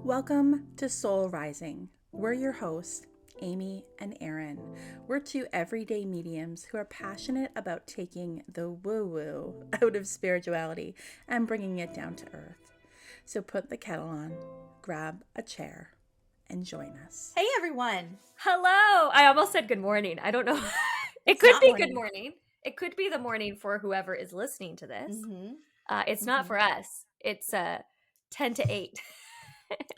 Welcome to Soul Rising. We're your hosts, Amy and Erin. We're two everyday mediums who are passionate about taking the woo-woo out of spirituality and bringing it down to earth. So put the kettle on, grab a chair, and join us. Hey everyone. Hello. I almost said good morning. I don't know. It It's could not be morning. good morning. It could be the morning for whoever is listening to this. Mm-hmm. It's not for us. It's 10 to 8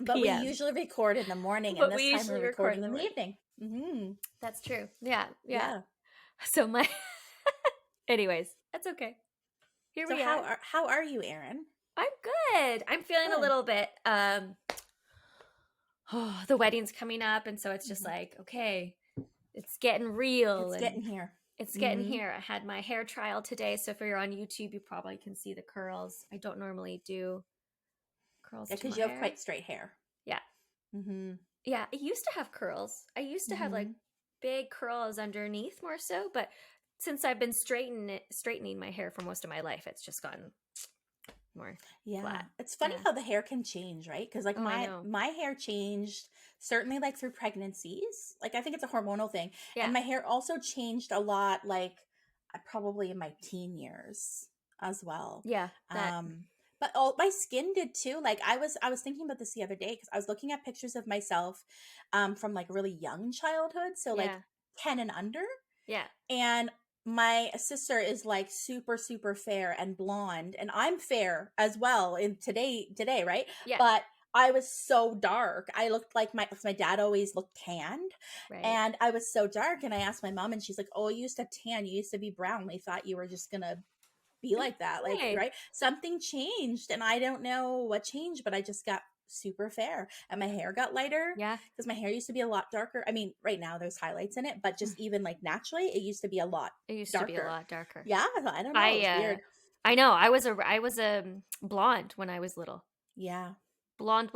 But we p.m. usually record in the morning, But and this we time usually we're record recording in in the the morning. evening. Mm-hmm. That's true. Yeah. Yeah. So my anyways, that's okay. Here So we are. how are you, Erin? I'm good. I'm feeling a Good. little bit the wedding's coming up, and so it's just Mhm. like, okay, it's getting real. It's And getting here. it's getting Mhm. here. I had my hair trial today, so if you're on YouTube, you probably can see the curls. I don't normally do curls Yeah, to my because you have hair. quite straight hair. Yeah. Mm-hmm. Yeah, I used to have curls. I used to have like big curls underneath more so, but since I've been straightening my hair for most of my life, it's just gotten more Yeah. flat. It's funny Yeah. how the hair can change, right? Because like Oh, I know. my hair changed certainly like through pregnancies. Like I think it's a hormonal thing. Yeah. And my hair also changed a lot like probably in my teen years as well. Yeah. That. But all my skin did too. Like I was thinking about this the other day because I was looking at pictures of myself from like really young childhood, so like Yeah. 10 and under. Yeah. And my sister is like super fair and blonde, and I'm fair as well in today, right? Yeah. But I was so dark. I looked like my dad always looked tanned, Right. and I was so dark. And I asked my mom, and she's like, "Oh, you used to tan. You used to be brown. We thought you were just gonna be like that, like Right. right? Something changed, and I don't know what changed, but I just got super fair, and my hair got lighter Yeah. because my hair used to be a lot darker. I mean, right now there's highlights in it, but just even like naturally, it used to be a lot It used darker. to be a lot darker. Yeah, I don't know. It's weird. I know. I was a blonde when I was little. Yeah. Blonde.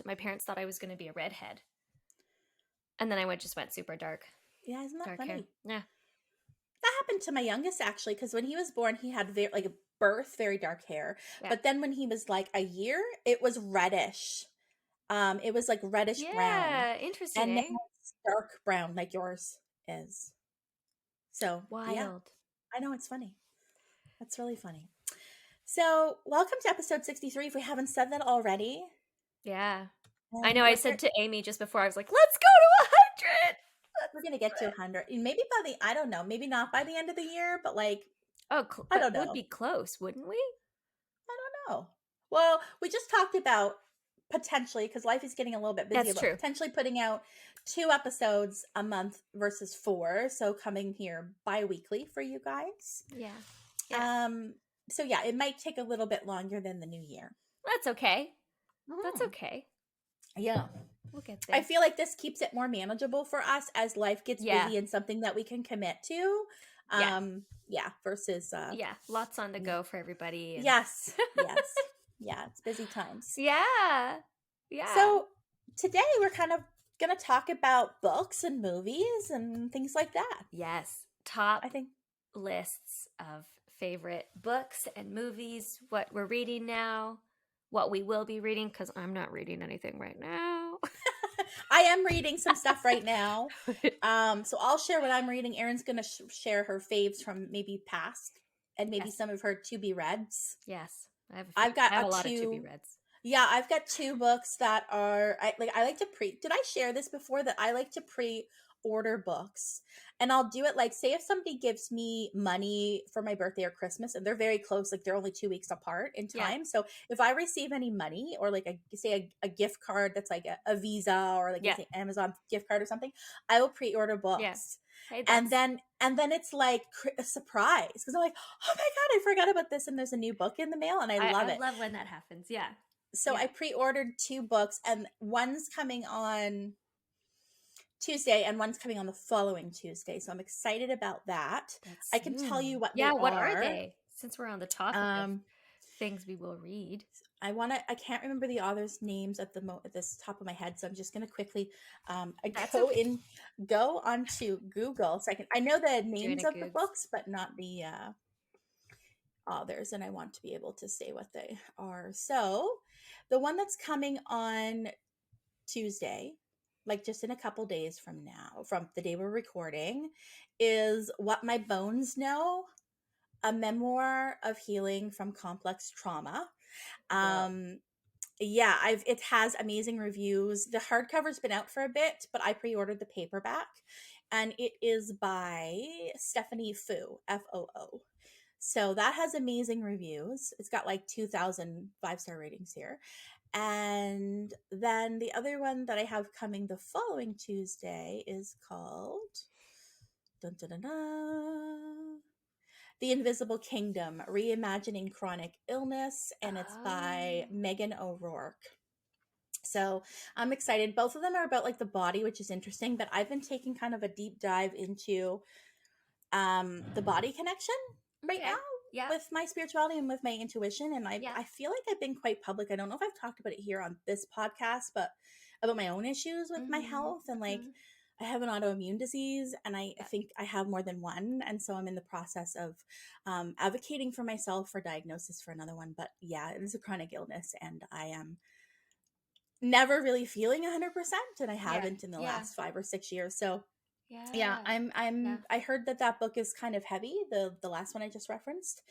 My parents thought I was going to be a redhead, and then I just went super dark. Yeah, isn't that Dark funny? hair. Yeah. That happened to my youngest actually, because when he was born, he had very like a birth, very dark hair. Yeah. But then when he was like a year, it was reddish. It was like reddish brown. Yeah. Interesting. And now it's dark brown like yours is. So Wild. yeah, I know, it's funny. That's really funny. So welcome to episode 63. If we haven't said that already. Yeah. And I know. I said to Amy just before, I was like, let's go to 100. we're gonna get to 100. Maybe by the, I don't know, maybe not by the end of the year, but like, Oh, I don't It know. would be close, wouldn't we? I don't know. Well, we just talked about potentially, because life is getting a little bit busy, That's but true. potentially putting out 2 episodes a month versus 4. So coming here bi-weekly for you guys. Yeah. So yeah, it might take a little bit longer than the new year. That's okay. That's Mhm. okay. Yeah. We'll get there. I feel like this keeps it more manageable for us as life gets busy and something that we can commit to. Versus yeah, lots on the go for everybody. Yes. Yeah, it's busy times. Yeah. So today we're kind of gonna talk about books and movies and things like that. Yes. Top I think lists of favorite books and movies, what we're reading now, what we will be reading, because I'm not reading anything right now. I am reading some stuff right now. So I'll share what I'm reading. Erin's gonna share her faves from maybe past and maybe some of her to be reads. Yes. I have a lot of to be reads. Yeah, I've got 2 books that are I like to did I share this before that I like to pre-order books? And I'll do it like, say if somebody gives me money for my birthday or Christmas, and they're very close, like they're only 2 weeks apart in time. Yeah. So if I receive any money or like a gift card that's like a Visa or like an Amazon gift card or something, I will pre-order books. Yeah. Hey, and then it's like a surprise because I'm like, oh my God, I forgot about this, and there's a new book in the mail, and I love it. I love when that happens. Yeah. So I pre-ordered 2 books, and one's coming on Tuesday and one's coming on the following Tuesday. So I'm excited about that. I can tell you what they are. What are they? Since we're on the topic of things we will read. I can't remember the authors' names at this top of my head, so I'm just going to quickly go onto Google so I know the names of the books, but not the authors, and I want to be able to say what they are. So the one that's coming on Tuesday, like just in a couple days from now, from the day we're recording, is What My Bones Know, a memoir of healing from complex trauma. Whoa. Yeah, it has amazing reviews. The hardcover's been out for a bit, but I pre-ordered the paperback, and it is by Stephanie Foo, Foo. So that has amazing reviews. It's got like 2,000 5-star ratings here. And then the other one that I have coming the following Tuesday is called dun, dun, dun, dun, The Invisible Kingdom, Reimagining Chronic Illness, and it's by Oh. Megan O'Rourke. So I'm excited. Both of them are about like the body, which is interesting, but I've been taking kind of a deep dive into the body connection right Okay. now Yeah. with my spirituality and with my intuition. And Yeah. I feel like I've been quite public. I don't know if I've talked about it here on this podcast, but about my own issues with my health. And like, I have an autoimmune disease, and I think I have more than one. And so I'm in the process of advocating for myself for diagnosis for another one. But yeah, it is a chronic illness, and I am never really feeling 100%, and I haven't in the last 5 or 6 years. So yeah, I heard that book is kind of heavy, the last one I just referenced,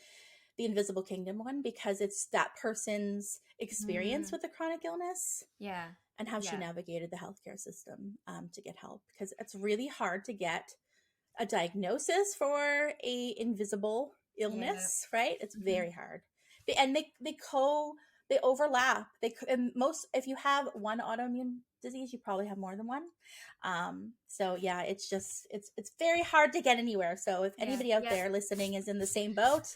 the Invisible Kingdom one, because it's that person's experience with the chronic illness Yeah. and how she navigated the healthcare system to get help, because it's really hard to get a diagnosis for a invisible illness, right? It's very hard. And they overlap. And most, if you have one autoimmune disease, you probably have more than one. So yeah, it's just it's very hard to get anywhere. So if anybody out there listening is in the same boat,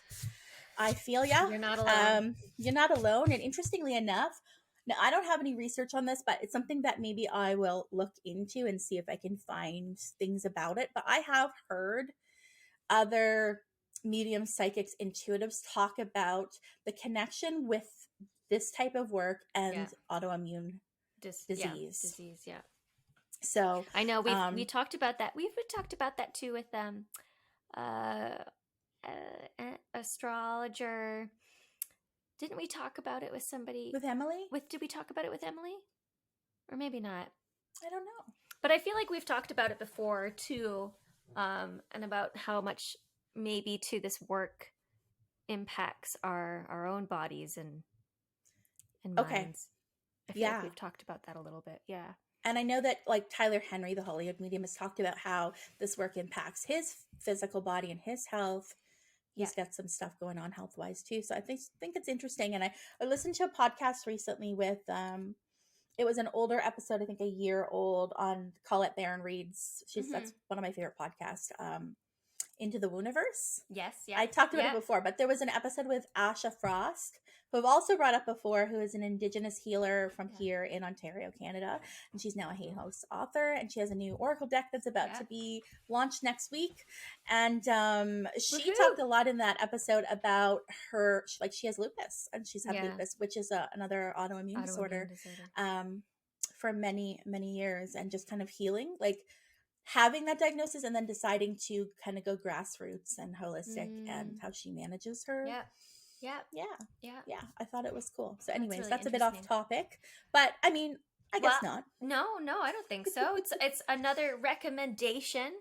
I feel ya. You're not alone. You're not alone. And interestingly enough, now I don't have any research on this, but it's something that maybe I will look into and see if I can find things about it. But I have heard other mediums, psychics, intuitives talk about the connection with this type of work and autoimmune disease. Yeah. So I know we talked about that. We've talked about that too with astrologer. Didn't we talk about it with somebody? With Emily? Did we talk about it with Emily? Or maybe not. I don't know. But I feel like we've talked about it before too, and about how much maybe to this work impacts our own bodies and minds. Okay. I feel like we've talked about that a little bit. Yeah. And I know that like Tyler Henry, the Hollywood medium, has talked about how this work impacts his physical body and his health. He's got some stuff going on health-wise too. So I think it's interesting. And I listened to a podcast recently with it was an older episode, I think a year old, on Colette Baron Reed's. That's one of my favorite podcasts. Into the Wooniverse. Yes, I talked about it before, but there was an episode with Asha Frost, who I've also brought up before, who is an Indigenous healer from here in Ontario, Canada. And she's now a Hay House author, and she has a new oracle deck that's about to be launched next week. And she talked a lot in that episode about her, like she has lupus, and she's had lupus, which is another autoimmune disorder. For many, many years, and just kind of healing, like having that diagnosis and then deciding to kind of go grassroots and holistic and how she manages her. Yeah. I thought it was cool. So anyways, really that's a bit off topic, but I mean, I guess not. No, I don't think so. It's another recommendation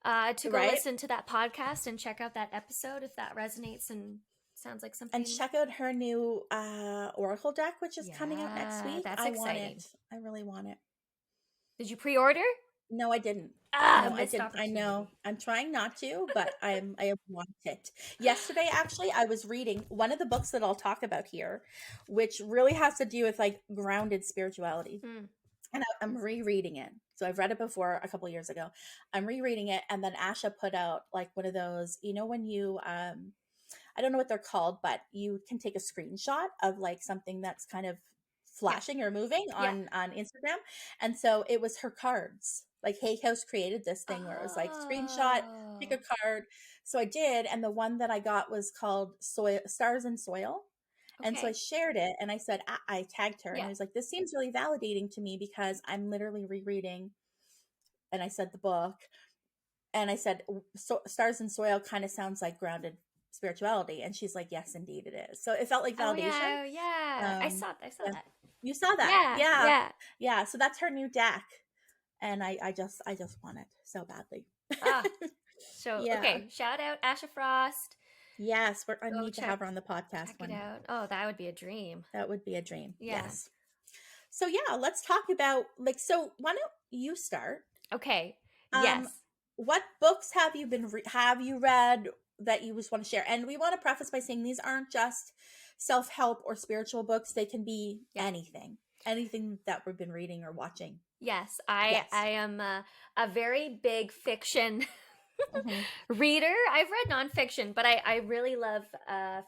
to go listen to that podcast and check out that episode if that resonates and sounds like something. And check out her new oracle deck, which is coming out next week. That's exciting. Want it. I really want it. Did you pre-order? No, I didn't. No, I didn't. I know. I'm trying not to, but I want it. Yesterday, actually, I was reading one of the books that I'll talk about here, which really has to do with like grounded spirituality. And I'm rereading it. So I've read it before a couple of years ago. I'm rereading it, and then Asha put out like one of those, you know, when you I don't know what they're called, but you can take a screenshot of like something that's kind of flashing or moving on Instagram. And so it was her cards. Like Hay House created this thing where it was like screenshot, pick a card. So I did, and the one that I got was called Stars and Soil. Okay. And so I shared it, and I said, I tagged her, and I was like, this seems really validating to me because I'm literally rereading, and I said the book, and I said, Stars and Soil kind of sounds like grounded spirituality. And she's like, yes, indeed it is. So it felt like validation. I saw that. You saw that. Yeah, Yeah. yeah. Yeah. So that's her new deck. And I just want it so badly. Ah, so Yeah. okay, shout out Asha Frost. Yes, I Go need to have her on the podcast check it one day. out. Oh, that would be a dream. That would be a dream. Yeah. Yes. So yeah, let's talk about like, so why don't you start? Okay. Um, Yes. what books have you have you read that you just want to share? And we want to preface by saying these aren't just self-help or spiritual books. They can be Yeah. anything that we've been reading or watching. Yes, Yes. I am a very big fiction Mhm. reader. I've read nonfiction, but I really love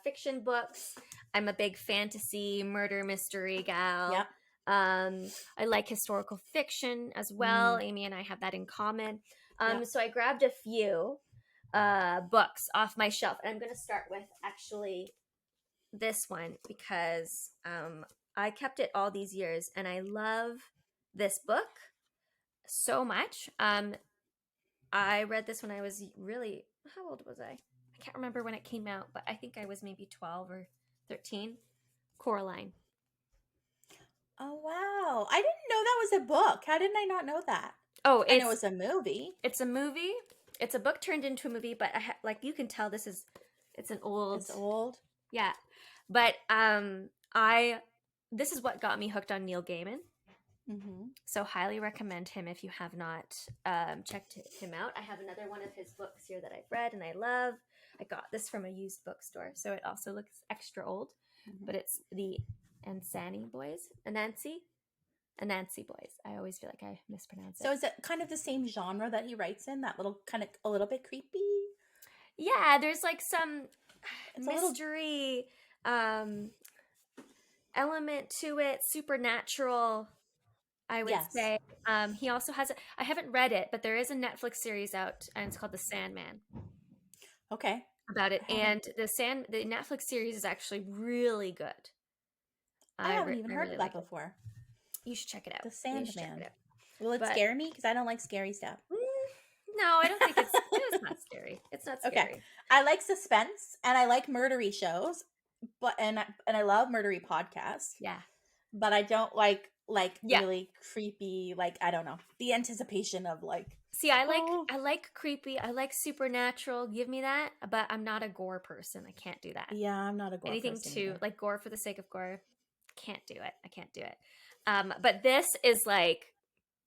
fiction books. I'm a big fantasy murder mystery gal. Yep. I like historical fiction as well. Amy and I have that in common. Yep. So I grabbed a few books off my shelf, and I'm going to start with actually this one because I kept it all these years, and I love this book so much. I read this when I was really, how old was I? I can't remember when it came out, but I think I was maybe 12 or 13. Coraline. Oh wow. I didn't know that was a book. How didn't I not know that? Oh, I know it was a movie. It's a movie. It's a book turned into a movie, but like you can tell it's an old. It's old. Yeah. But this is what got me hooked on Neil Gaiman. Mm-hmm. So highly recommend him if you have not checked him out. I have another one of his books here that I've read and I love. I got this from a used bookstore, so it also looks extra old. Mm-hmm. But it's the Anansi Boys. Anansi Boys. I always feel like I mispronounce it. So is it kind of the same genre that he writes in? That little kind of a little bit creepy? Yeah, there's like some It's mystery element to it, supernatural, I would say. He also has I haven't read it, but there is a Netflix series out and it's called The Sandman. Okay. About it. And the Netflix series is actually really good. I haven't even heard of that before. You should check it out. The Sandman. Will it scare me? Because I don't like scary stuff. No, I don't think it's not scary. It's not scary. Okay. I like suspense and I like murdery shows, but and I love murdery podcasts. Yeah. But I don't like really creepy, like, I don't know, the anticipation of like. See, I like creepy. I like supernatural. Give me that. But I'm not a gore person. I can't do that. Yeah, I'm not a gore person. Anything to like gore for the sake of gore. Can't do it. I can't do it. But this is like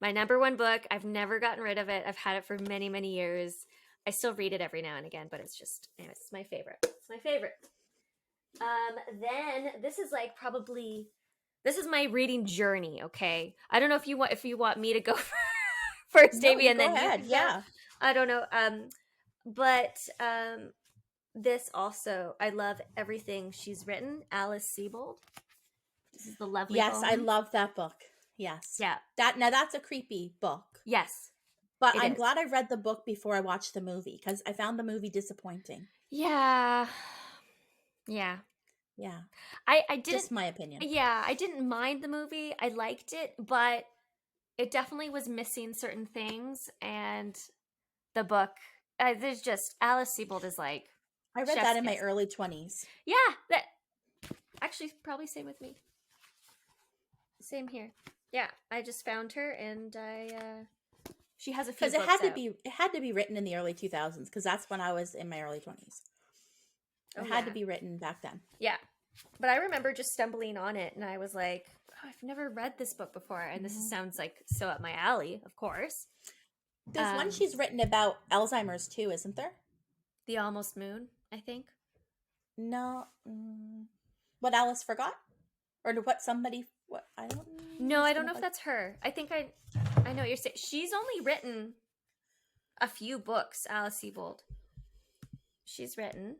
my number one book. I've never gotten rid of it. I've had it for many, many years. I still read it every now and again, but it's just, it's my favorite. It's my favorite. Then this is like this is my reading journey. Okay. I don't know if you want me to go first, Amy, and then go ahead. Yeah. I don't know. But this also, I love everything she's written. Alice Sebold. This is The Lovely Bones. I love that book. Yes. Yeah. That's a creepy book. Yes. But I'm glad I read the book before I watched the movie because I found the movie disappointing. Yeah. Yeah. Yeah. I didn't, just my opinion. Yeah, I didn't mind the movie. I liked it, but it definitely was missing certain things. And the book, there's just Alice Sebold is like. I read that in my early 20s. Yeah, that actually probably same with me. Same here. Yeah, I just found her, and she has a few. Because it had to be written in the early 2000s, because that's when I was in my early 20s. It had to be written back then. Yeah, but I remember just stumbling on it, and I was like, oh, I've never read this book before, and this sounds like so up my alley. Of course, there's one she's written about Alzheimer's too, isn't there? The Almost Moon, I think. No, what Alice forgot, or what somebody. What I don't. No, I don't know if that's her. I think I know what you're saying. She's only written a few books. Alice Sebold. She's written.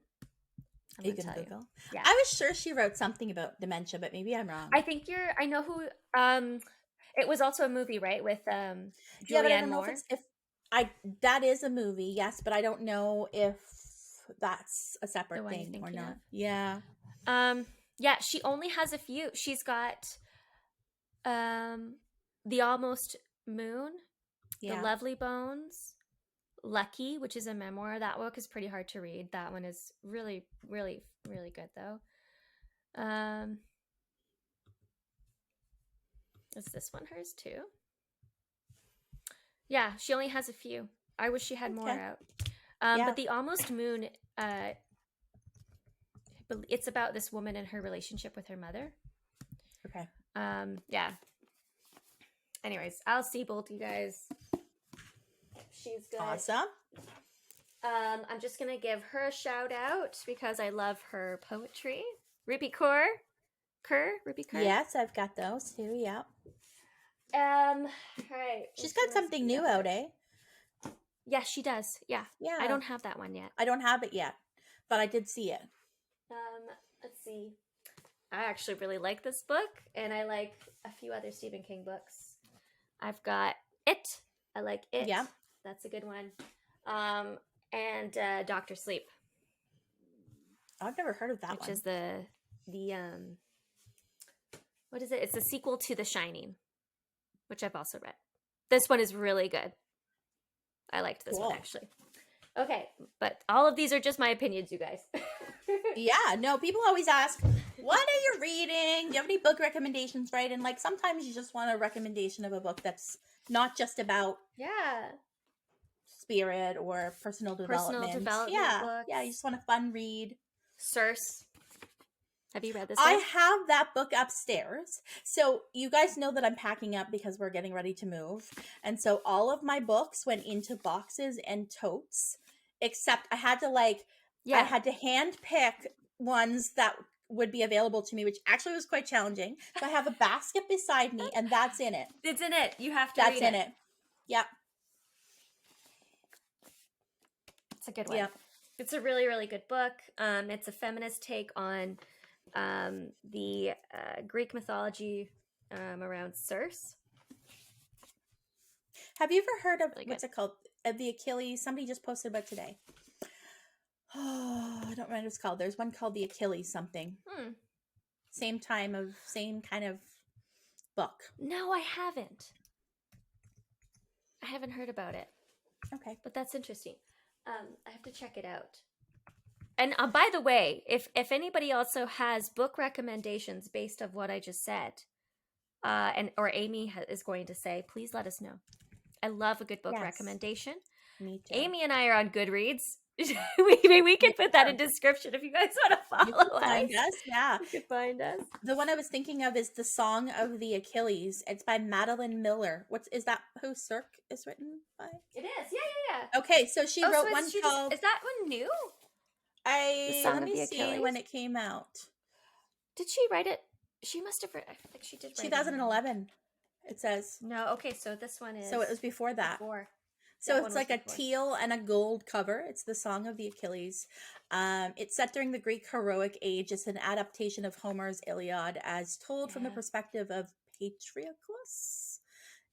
You can Google. Yeah. I was sure she wrote something about dementia, but maybe I'm wrong. I think I know who. It was also a movie, right? With Julianne but I don't know Moore. if that is a movie, yes, but I don't know if that's a separate thing or not. Of. Yeah. Yeah, she only has a few. She's got The Almost Moon, The Lovely Bones, Lucky, which is a memoir. That book is pretty hard to read. That one is really, really, really good though. Is this one hers too? Yeah, she only has a few. I wish she had more Okay. out. Yeah. But the Almost Moon, it's about this woman and her relationship with her mother. Okay. Yeah. Anyways, I'll see both you guys. She's good. Awesome. I'm just gonna give her a shout out because I love her poetry. Ruby Kerr. Yes, I've got those too. Yeah. All right. She's got something new out, eh? Yeah, she does. Yeah. Yeah. I don't have that one yet. I don't have it yet, but I did see it. Let's see. I actually really like this book, and I like a few other Stephen King books. I've got It. I like It. Yeah. That's a good one. And Doctor Sleep. I've never heard of that which one. is the what is it? It's a sequel to The Shining, which I've also read. This one is really good. I liked this one actually. Okay, but all of these are just my opinions, you guys. Yeah, no, people always ask, what are you reading? Do you have any book recommendations, right? And like sometimes you just want a recommendation of a book that's not just about spirit or personal development. Yeah, books. yeah, you just want a fun read. Circe. Have you read this I one? have that book upstairs. So you guys know that I'm packing up because we're getting ready to move. And so all of my books went into boxes and totes, except I had to I had to hand pick ones that would be available to me, which actually was quite challenging. So I have a basket beside me and that's in it. It's in it. You have to That's read in it. Yep. It's a good one. Yep. It's a really, really good book. It's a feminist take on the Greek mythology around Circe. Have you ever heard of what's it called? The Achilles. Somebody just posted about today. Oh, I don't remember what it's called. There's one called the Achilles something. Same kind of book. No, I haven't. I haven't heard about it. Okay, but that's interesting. I have to check it out. And by the way, if anybody also has book recommendations based on what I just said, or Amy is going to say, please let us know. I love a good book recommendation. Me too. Amy and I are on Goodreads. we can put that in description if you guys want to follow us. Find us, yeah. You can find us. The one I was thinking of is The Song of the Achilles. It's by Madeline Miller. Is that who Cirque is written by? It is, yeah. Okay, so she wrote one called. Is that one new? Let me see when it came out. Did she write it? She must have. I think she did. 2011. It says. No. Okay, so this one is. So it was before that. So it's like a teal and a gold cover. It's The Song of the Achilles. It's set during the Greek heroic age. It's an adaptation of Homer's Iliad as told from the perspective of Patroclus.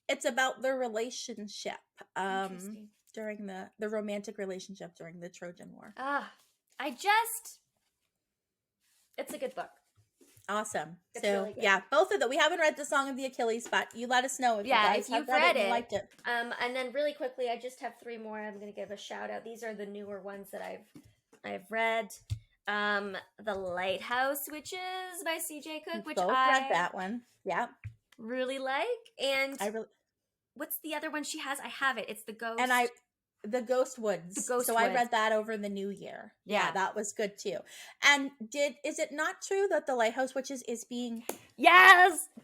It's about their relationship during the romantic relationship during the Trojan War. It's a good book. Awesome. It's so really good. Yeah, both of them. We haven't read The Song of the Achilles, but you let us know if you guys have read it and liked it. And then really quickly, I just have 3 more. I'm going to give a shout out. These are the newer ones that I've read. The Lighthouse Witches by C.J. Cook, which I read that one. Yeah, really like. And what's the other one she has? I have it. It's the Ghost. And The Ghost Woods. I read that over the new year. Yeah, that was good too. And is it not true that The Lighthouse Witches is being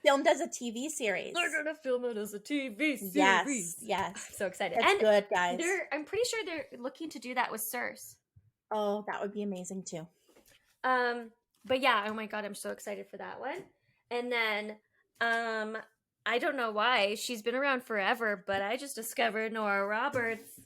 filmed as a TV series? They're gonna film it as a TV series. Yes. I'm so excited. It's good, guys. I'm pretty sure they're looking to do that with Circe. Oh, that would be amazing too. But yeah, oh my god, I'm so excited for that one. And then I don't know why she's been around forever, but I just discovered Nora Roberts.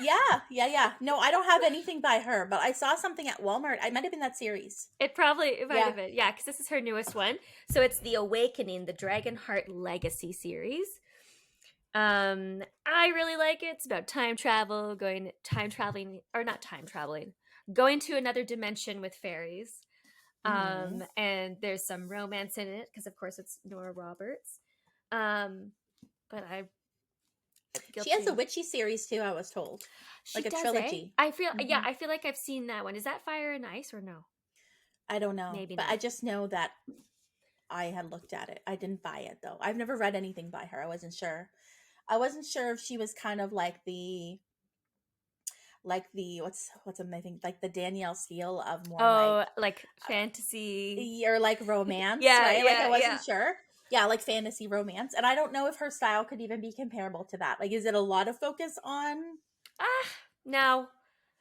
Yeah. No, I don't have anything by her, but I saw something at Walmart. It might have been that series. It might have been. Yeah, because this is her newest one. So it's The Awakening, the Dragonheart Legacy series. I really like it. It's about time travel, going to another dimension with fairies. And there's some romance in it because of course it's Nora Roberts. But she has a witchy series too, I was told. Like a trilogy. I feel like I've seen that one. Is that Fire and Ice or no? I don't know. Maybe but not. I just know that I had looked at it. I didn't buy it though. I've never read anything by her. I wasn't sure. I wasn't sure if she was kind of like the what's amazing, like the Danielle Steele of more like fantasy. or like romance, Yeah, right? Like I yeah, wasn't sure. Yeah, like fantasy romance. And I don't know if her style could even be comparable to that. Like, is it a lot of focus on? No.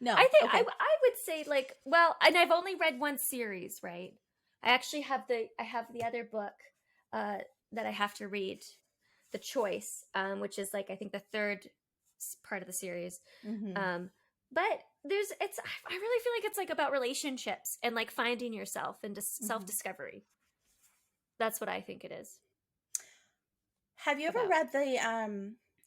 No. I think Okay. I would say like, well, and I've only read one series, right? I actually have the other book that I have to read, The Choice, which is like I think the third part of the series. Mm-hmm. But I really feel like it's like about relationships and like finding yourself and just self-discovery. That's what I think it is. Have you ever read the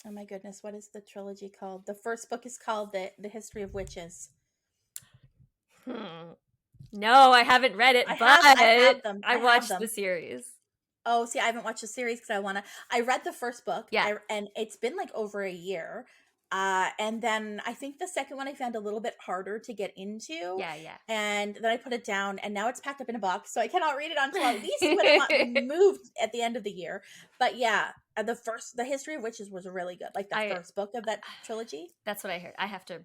oh my goodness, what is the trilogy called? The first book is called the History of Witches. No, I haven't read it, I have them. I watched the series. Oh, see, I haven't watched the series because I read the first book. Yeah. And it's been like over a year. And then I think the second one I found a little bit harder to get into. Yeah. And then I put it down, and now it's packed up in a box, so I cannot read it until at least when it moved at the end of the year. But yeah, the History of Witches was really good, like the first book of that trilogy. That's what I heard. I have to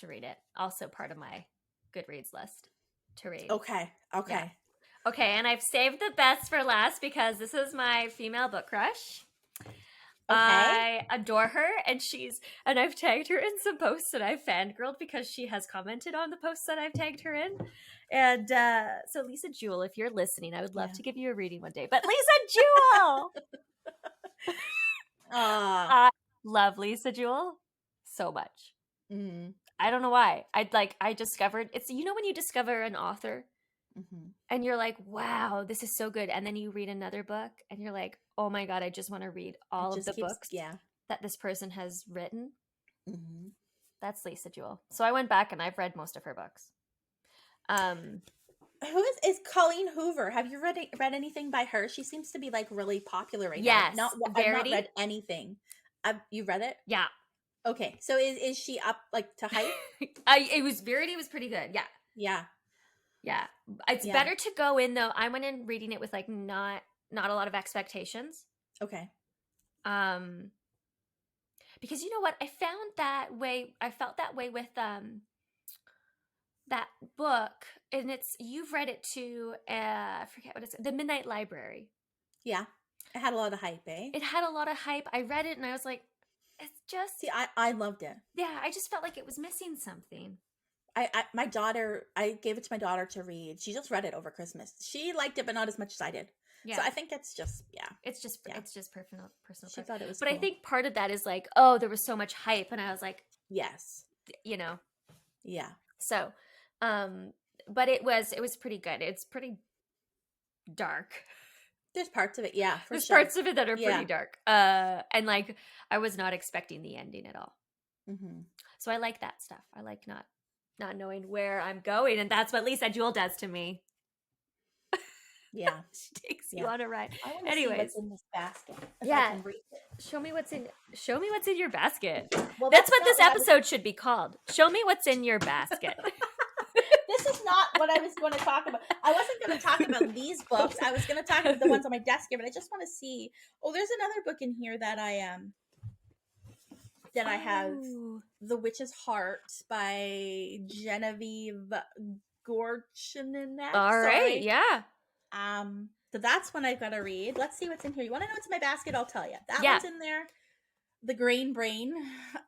read it. Also part of my Goodreads list to read. Okay. Yeah. Okay, and I've saved the best for last because this is my female book crush. Okay. I adore her, and I've tagged her in some posts, and I've fangirled because she has commented on the posts that I've tagged her in. And so Lisa Jewell, if you're listening, I would love to give you a reading one day. But Lisa Jewell! I love Lisa Jewell so much. Mm-hmm. I don't know why. I discovered it's when you discover an author and you're like, wow, this is so good, and then you read another book and you're like, oh my god, I just want to read all of the books that this person has written. That's Lisa Jewell. So I went back and I've read most of her books. Who is Colleen Hoover? Have you read anything by her? She seems to be like really popular right now. I've not read anything. You read it? Yeah. Okay, so is she up like to hype? Verity was pretty good. Yeah. It's Yeah. better to go in though. I went in reading it with like not a lot of expectations. Okay. Because you know what? I felt that way with that book, and you've read it too. I forget what it's, The Midnight Library. Yeah, it had a lot of hype, eh? It had a lot of hype. I read it and I was like, it's just. See, I loved it. Yeah, I just felt like it was missing something. My daughter, I gave it to my daughter to read. She just read it over Christmas. She liked it, but not as much as I did. Yeah. So I think it's just personal. She thought it was but cool. I think part of that is like, oh, there was so much hype, and I was like, yes, Yeah. So, but it was pretty good. It's pretty dark. There's parts of it, yeah, There's parts of it that are pretty dark. And like I was not expecting the ending at all. So I like that stuff. I like not knowing where I'm going, and that's what Lisa Jewell does to me. Yeah, she takes you on a ride. Anyways, see what's in this basket. Show me what's in your basket. Well, that's what this episode should be called. Show me what's in your basket. This is not what I was going to talk about. I wasn't going to talk about these books. I was going to talk about the ones on my desk here, but I just want to see. Oh, there's another book in here that I have, The Witch's Heart by Genevieve Gorchinanek. All right, yeah. So that's one I've got to read. Let's see what's in here. You want to know what's in my basket? I'll tell you. That one's in there. The Grain Brain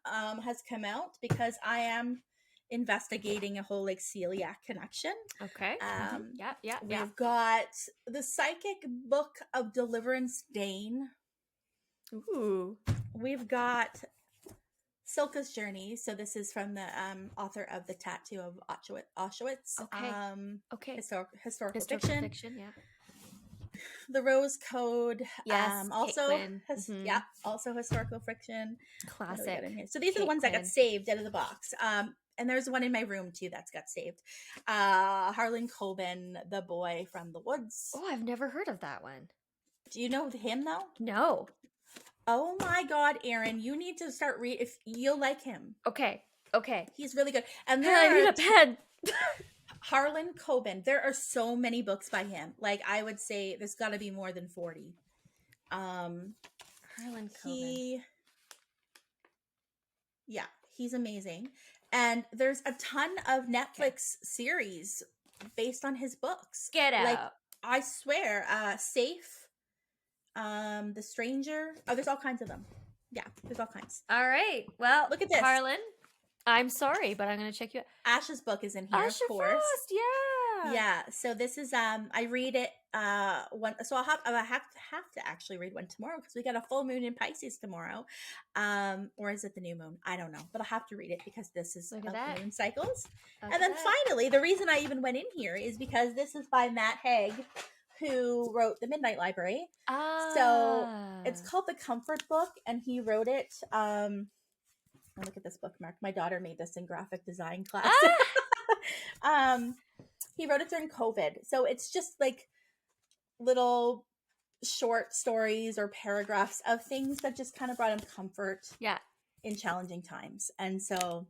has come out because I am investigating a whole like celiac connection. Okay. We've got The Psychic Book of Deliverance Dane. Ooh. We've got Silka's Journey. So this is from the author of The Tattoo of Auschwitz. Okay. Historical fiction. Yeah. The Rose Code. Yes. Also historical fiction. Classic. So these are the ones that got saved out of the box. And there's one in my room too that's got saved. Harlan Coben, The Boy from the Woods. Oh, I've never heard of that one. Do you know him though? No. Oh my God, Erin, you need to start read if you'll like him. Okay. He's really good. And I need a pen. Harlan Coben. There are so many books by him. Like, I would say there's got to be more than 40. Harlan Coben. He's amazing. And there's a ton of Netflix series based on his books. Get out. Like, I swear, Safe, The Stranger. Oh, there's all kinds of them. Yeah, there's all kinds. All right. Well, Look at this. Harlan, I'm sorry, but I'm going to check you out. Ash's book is in here, Asher of course. Frost, yeah. Yeah. So this is I read it one. So I have to actually read one tomorrow because we got a full moon in Pisces tomorrow. Or is it the new moon? I don't know, but I'll have to read it because this is Look at of that. the moon cycles. Look And then at that. finally, the reason I even went in here is because this is by Matt Haig, who wrote The Midnight Library. So it's called The Comfort Book, and he wrote it. Oh, look at this bookmark. My daughter made this in graphic design class. He wrote it during COVID. So it's just like little short stories or paragraphs of things that just kind of brought him comfort in challenging times. And so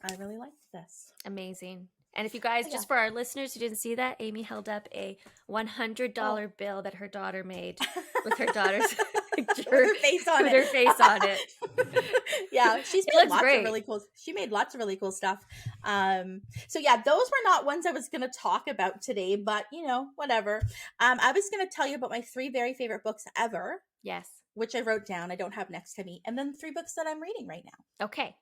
I really liked this. Amazing. And if you guys, just for our listeners who didn't see that, Amy held up a $100 bill that her daughter made with her daughter's her face on with it. her face on it. Yeah, she's made lots of really cool. She made lots of really cool stuff. So yeah, those were not ones I was going to talk about today, but you know, whatever. I was going to tell you about my 3 very favorite books ever. Yes. Which I wrote down. I don't have next to me, and then 3 books that I'm reading right now. Okay.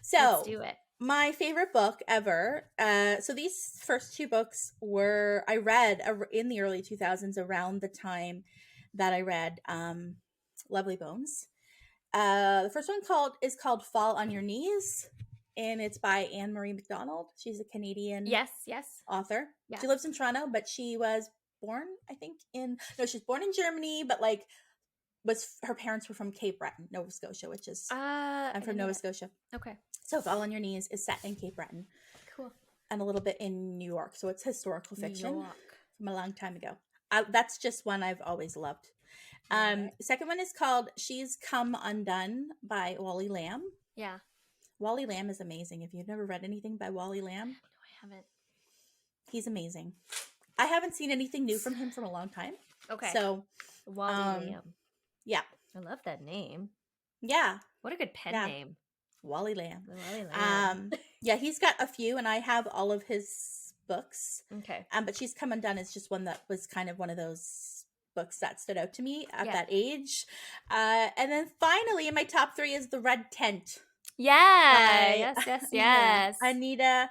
So let's do it. My favorite book ever. So these first 2 books I read in the early 2000s, around the time that I read Lovely Bones. The first one is called Fall on Your Knees, and it's by Anne Marie MacDonald. She's a Canadian author. Yeah. She lives in Toronto, but she was born, I think, she's born in Germany, but like her parents were from Cape Breton, Nova Scotia, which is I'm from Nova Scotia. Okay. So Fall on Your Knees is set in Cape Breton. Cool. And a little bit in New York. So it's historical fiction from a long time ago. That's just one I've always loved. The second one is called She's Come Undone by Wally Lamb. Yeah. Wally Lamb is amazing. If you've never read anything by Wally Lamb. No, I haven't. He's amazing. I haven't seen anything new from him from a long time. Okay. So Wally Lamb. Yeah. I love that name. Yeah. What a good pen name. Wally Lamb. Wally Lamb. Yeah, he's got a few, and I have all of his books. Okay. But She's Come Undone is just one that was kind of one of those books that stood out to me at that age. And then finally, in my top 3 is The Red Tent. Yeah. Yes. Anita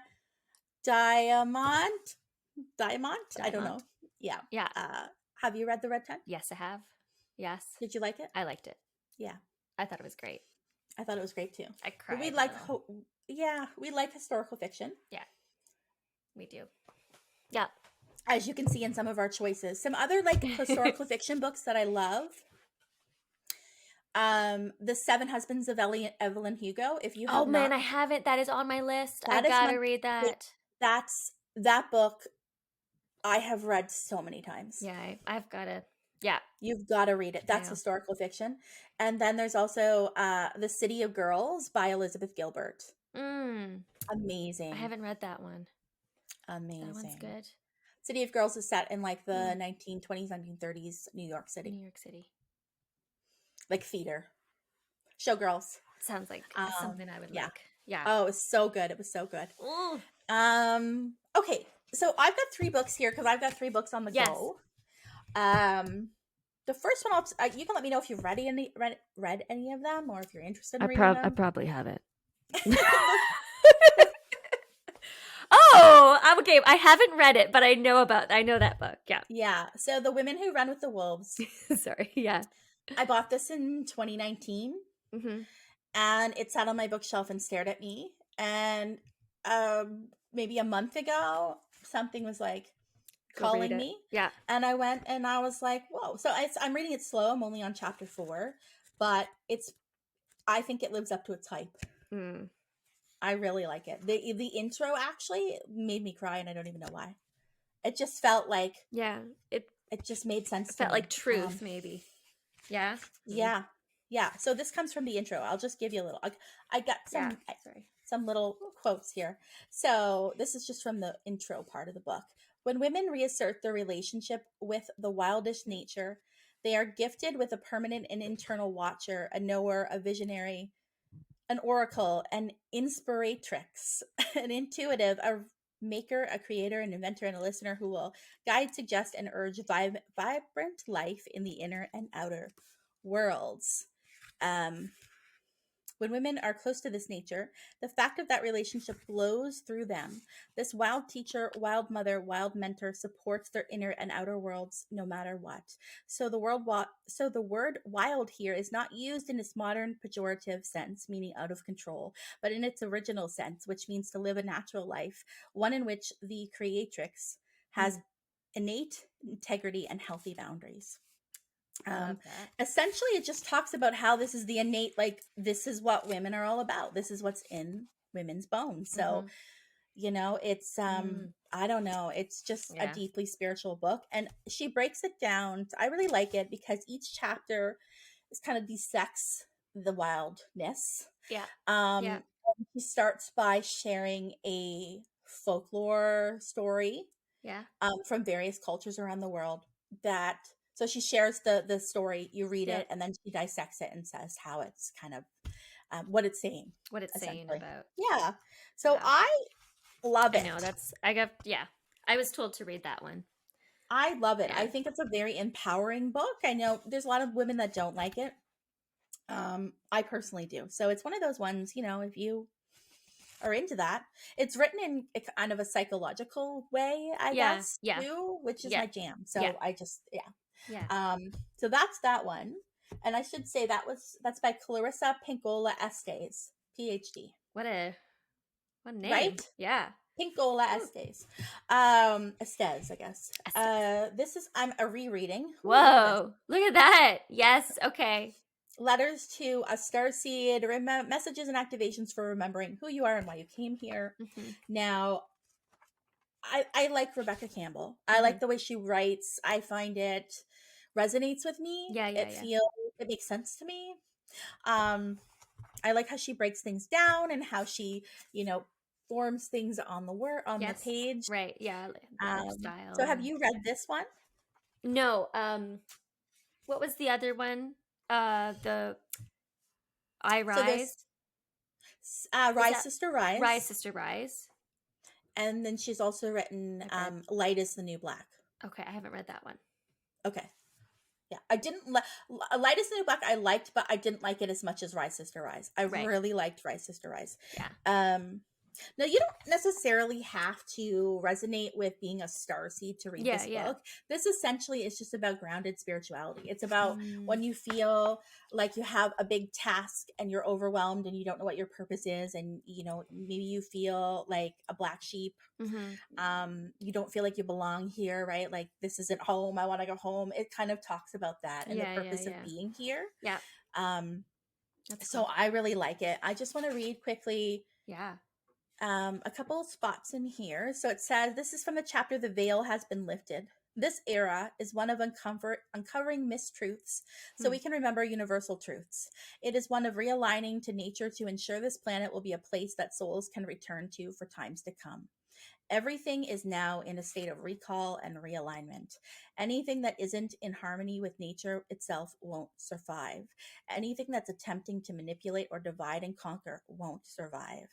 Diamant. I don't know. Yeah. Yeah. Have you read The Red Tent? Yes, I have. Yes. Did you like it? I liked it. Yeah. I thought it was great. I thought it was great too. I cried. We like historical fiction. Yeah. We do. Yeah. As you can see in some of our choices. Some other like historical fiction books that I love. The 7 Husbands of Evelyn Hugo. If you have man, I haven't. That is on my list. I gotta read that. That book I have read so many times. Yeah, I've gotta. Yeah. You've got to read it. That's historical fiction. And then there's also The City of Girls by Elizabeth Gilbert. Amazing. I haven't read that one. Amazing. That one's good. City of Girls is set in like the 1920s, 1930s New York City. New York City. Like theater. Showgirls. Sounds like something I would like. Yeah. Oh, it was so good. It was so good. Ooh. Okay. So I've got 3 books here because I've got 3 books on the go. The first one, you can let me know if you've read any of them, or if you're interested in reading them. I probably haven't. Oh, I'm okay. I haven't read it, but I know that book. Yeah. Yeah. So The Women Who Run with the Wolves. Sorry. Yeah. I bought this in 2019, and it sat on my bookshelf and stared at me. And maybe a month ago, something was like calling me. Yeah. And I went and I was like, whoa. So I'm reading it slow. I'm only on chapter 4, but I think it lives up to its hype. I really like it. The intro actually made me cry, and I don't even know why. It just felt like it just made sense. It felt like truth, maybe. Yeah. Yeah. So this comes from the intro. I'll just give you a little. I got some some little quotes here. So this is just from the intro part of the book. When women reassert their relationship with the wildish nature, they are gifted with a permanent and internal watcher, a knower, a visionary, an oracle, an inspiratrix, an intuitive, a maker, a creator, an inventor, and a listener who will guide, suggest, and urge vibrant life in the inner and outer worlds. Um, when women are close to this nature, the fact of that relationship flows through them. This wild teacher, wild mother, wild mentor supports their inner and outer worlds no matter what. So the word wild here is not used in its modern pejorative sense, meaning out of control, but in its original sense, which means to live a natural life, one in which the creatrix has innate integrity and healthy boundaries. I love that. Essentially, it just talks about how this is the innate, like, this is what women are all about. This is what's in women's bones. So, it's, I don't know, it's just a deeply spiritual book. And she breaks it down. I really like it because each chapter is kind of dissects the wildness. Yeah. She starts by sharing a folklore story from various cultures around the world so she shares the story, you read it, and then she dissects it and says how it's kind of what it's saying. What it's saying about. Yeah. So I love it. I know I was told to read that one. I love it. I think it's a very empowering book. I know there's a lot of women that don't like it. I personally do. So it's one of those ones, if you are into that. It's written in a kind of a psychological way, I guess, too, which is my jam. So I just, so that's that one. And I should say that's by Clarissa Pinkola Estes, PhD. What name. Right? Yeah. Pinkola Estes. Estes, I guess. I'm a rereading. Whoa. Look at that. Yes. Okay. Letters to a starseed, messages and activations for remembering who you are and why you came here. Now, I like Rebecca Campbell. I like the way she writes. I find it resonates with me. It makes sense to me. I like how she breaks things down and how she, forms things on the page. Right. Yeah. Style. So have you read this one? No. What was the other one? The I Rise. Rise Sister Rise. Rise Sister Rise. And then she's also written Light is the New Black. Okay, I haven't read that one. Okay. Yeah, I didn't Light is the New Black I liked, but I didn't like it as much as Rise Sister Rise. I really liked Rise Sister Rise. Yeah. Now, you don't necessarily have to resonate with being a starseed to read this book. This essentially is just about grounded spirituality. It's about when you feel like you have a big task and you're overwhelmed and you don't know what your purpose is, and maybe you feel like a black sheep. You don't feel like you belong here, right? Like, this isn't home. I want to go home. It kind of talks about that and the purpose of being here. Yeah. So I really like it. I just want to read quickly. Yeah. A couple of spots in here. So it says, this is from the chapter, The Veil Has Been Lifted. This era is one of uncovering mistruths so we can remember universal truths. It is one of realigning to nature to ensure this planet will be a place that souls can return to for times to come. Everything is now in a state of recall and realignment. Anything that isn't in harmony with nature itself won't survive. Anything that's attempting to manipulate or divide and conquer won't survive.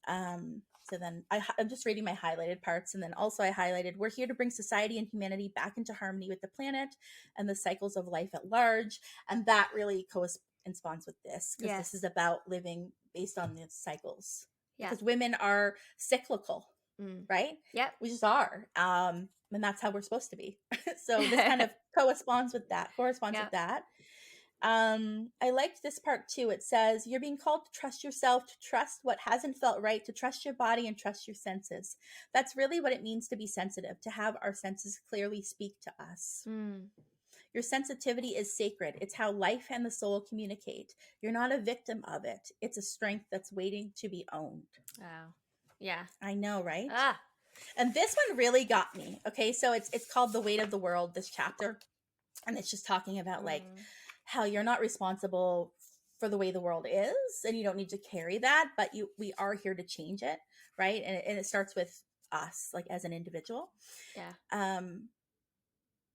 So then I'm just reading my highlighted parts. And then also I highlighted, we're here to bring society and humanity back into harmony with the planet and the cycles of life at large. And that really corresponds with this, because this is about living based on the cycles. Because women are cyclical, right? Yep. We just are. And that's how we're supposed to be. So this kind of corresponds with that. I liked this part too. It says, you're being called to trust yourself, to trust what hasn't felt right, to trust your body and trust your senses. That's really what it means to be sensitive, to have our senses clearly speak to us. Your sensitivity is sacred. It's how life and the soul communicate. You're not a victim of it. It's a strength that's waiting to be owned. Wow. Yeah. I know, right? And this one really got me. Okay, so it's called The Weight of the World, this chapter. And it's just talking about like how you're not responsible for the way the world is, and you don't need to carry that, but we are here to change it, right? And it starts with us, like as an individual. Yeah.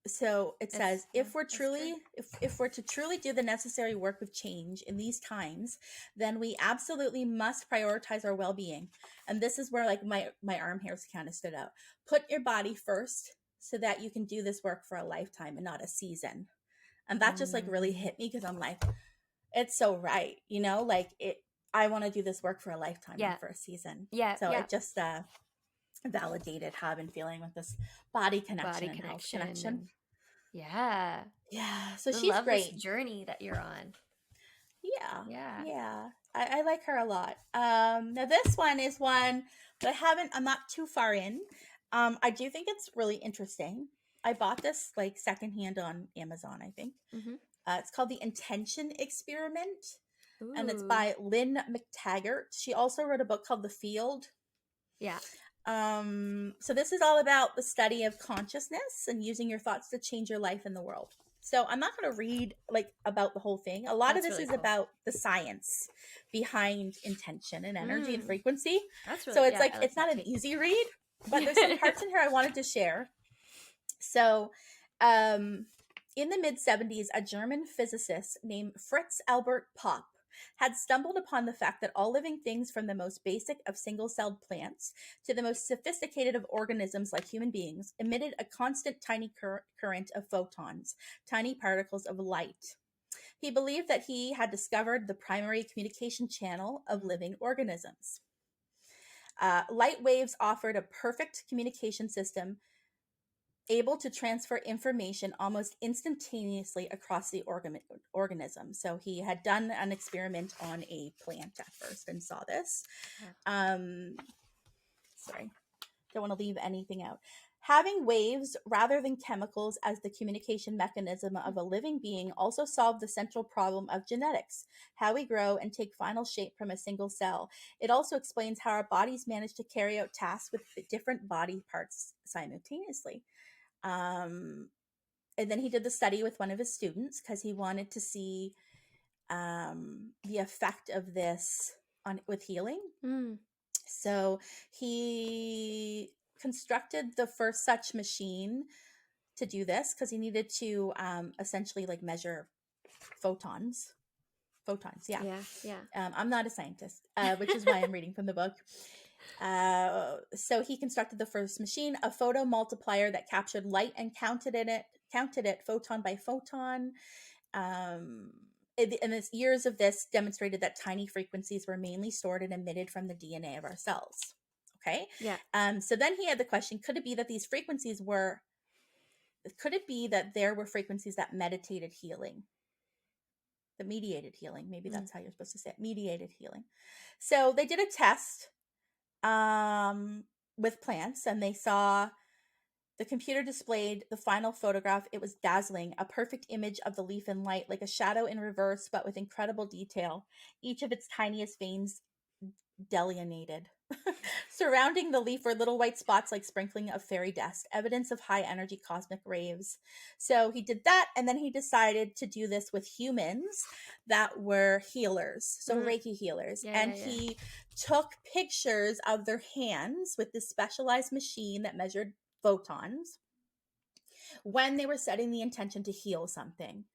So it says, if we're that's true. if we're to truly do the necessary work of change in these times, then we absolutely must prioritize our well-being. And this is where like my arm hairs kind of stood out. Put your body first so that you can do this work for a lifetime and not a season. And that just like really hit me, because I'm like, it's so right, you know, like I want to do this work for a lifetime, not for a season. So it just validated how I've been feeling with this body connection and health connection. Yeah. So I she's love great. this journey that you're on. Yeah. I like her a lot. Now this one is one that I'm not too far in. I do think it's really interesting. I bought this like secondhand on Amazon, I think. It's called The Intention Experiment. Ooh. And it's by Lynn McTaggart. She also wrote a book called The Field. Yeah. So this is all about the study of consciousness and using your thoughts to change your life in the world. So I'm not going to read like about the whole thing. A lot of this is about the science behind intention and energy and frequency. So it's like it's not an easy read, but there's some parts in here I wanted to share. So, in the mid-70s, a German physicist named Fritz Albert Popp had stumbled upon the fact that all living things, from the most basic of single-celled plants to the most sophisticated of organisms like human beings, emitted a constant tiny current of photons, tiny particles of light. He believed that he had discovered the primary communication channel of living organisms. Light waves offered a perfect communication system, able to transfer information almost instantaneously across the organism. So he had done an experiment on a plant at first and saw this. Sorry, don't want to leave anything out. Having waves rather than chemicals as the communication mechanism of a living being also solved the central problem of genetics, how we grow and take final shape from a single cell. It also explains how our bodies manage to carry out tasks with different body parts simultaneously. And then he did the study with one of his students because he wanted to see the effect of this with healing. So he constructed the first such machine to do this because he needed to essentially like measure photons. I'm not a scientist, which is why I'm reading from the book. So he constructed the first machine, a photo multiplier that captured light and counted it photon by photon. And the years of this demonstrated that tiny frequencies were mainly stored and emitted from the DNA of our cells. Okay. So then he had the question: could it be that these frequencies were? Could it be that there were frequencies that mediated healing? The mediated healing, maybe that's how you're supposed to say it. Mediated healing. So they did a test with plants, and they saw the computer displayed the final photograph. It was dazzling, a perfect image of the leaf in light, like a shadow in reverse, but with incredible detail. Each of its tiniest veins delineated. Surrounding the leaf were little white spots like sprinkling of fairy dust, evidence of high energy cosmic rays. So he did that, and then he decided to do this with humans that were healers, so Reiki healers. He took pictures of their hands with this specialized machine that measured photons when they were setting the intention to heal something.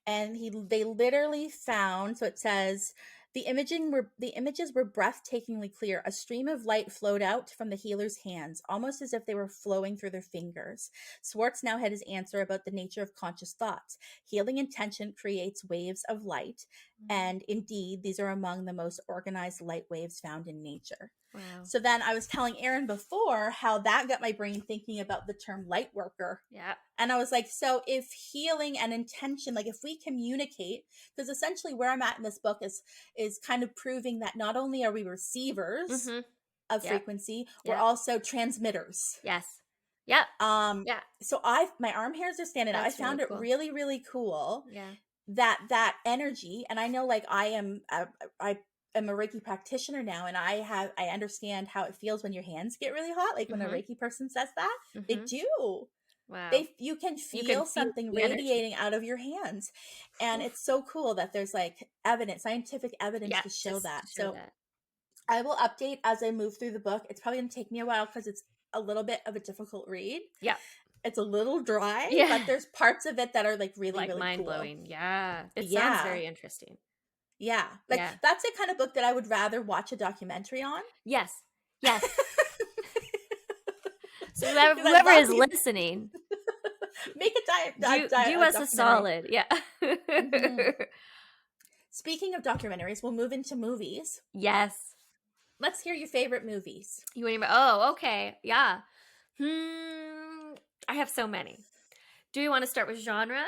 And they literally found, so it says, the images were breathtakingly clear. A stream of light flowed out from the healer's hands, almost as if they were flowing through their fingers. Swartz now had his answer about the nature of conscious thoughts. Healing intention creates waves of light, and indeed, these are among the most organized light waves found in nature. Wow. So then I was telling Erin before how that got my brain thinking about the term light worker. Yeah. And I was like, so if healing and intention, like if we communicate, because essentially where I'm at in this book is kind of proving that not only are we receivers of frequency, we're also transmitters. Yes. So my arm hairs are standing out. I found it really, really cool. Yeah. That energy, and I know like I am a Reiki practitioner now, and I understand how it feels when your hands get really hot, like when a Reiki person says that. They do. Wow. You can You can feel feel something the energy. radiating out of your hands. And Oof. it's so cool that there's like evidence, scientific evidence Yeah, to show just to that. show So that. I will update as I move through the book. It's probably going to take me a while because it's a little bit of a difficult read. Yeah. It's a little dry, but Yeah. there's parts of it that are like really, Like really mind cool. blowing. Yeah. It sounds Yeah. very interesting. Yeah. Like Yeah. that's the kind of book that I would rather watch a documentary on. Yes. Yes. So Because I whoever love is these. listening, Make do a us a documentary. solid. Yeah. Mhm. Speaking of documentaries, we'll move into movies. Yes. Let's hear your favorite movies. You want to? Oh, okay. Yeah. I have so many. Do you want to start with genre?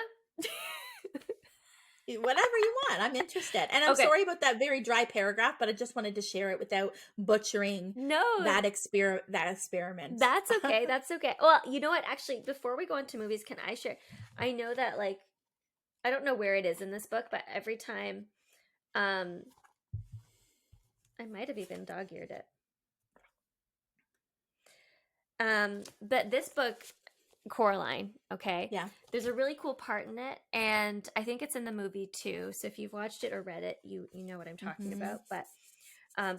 Whatever you want. I'm interested. And I'm Okay. sorry about that very dry paragraph, but I just wanted to share it without butchering No, that experiment. that's okay. That's okay. Well, you know what? Actually, before we go into movies, can I share? I know that like I don't know where it is in this book, but every time I might have even dog-eared it. But this book, Coraline, okay? Yeah. There's a really cool part in it, and I think it's in the movie too. So if you've watched it or read it, you know what I'm talking about. But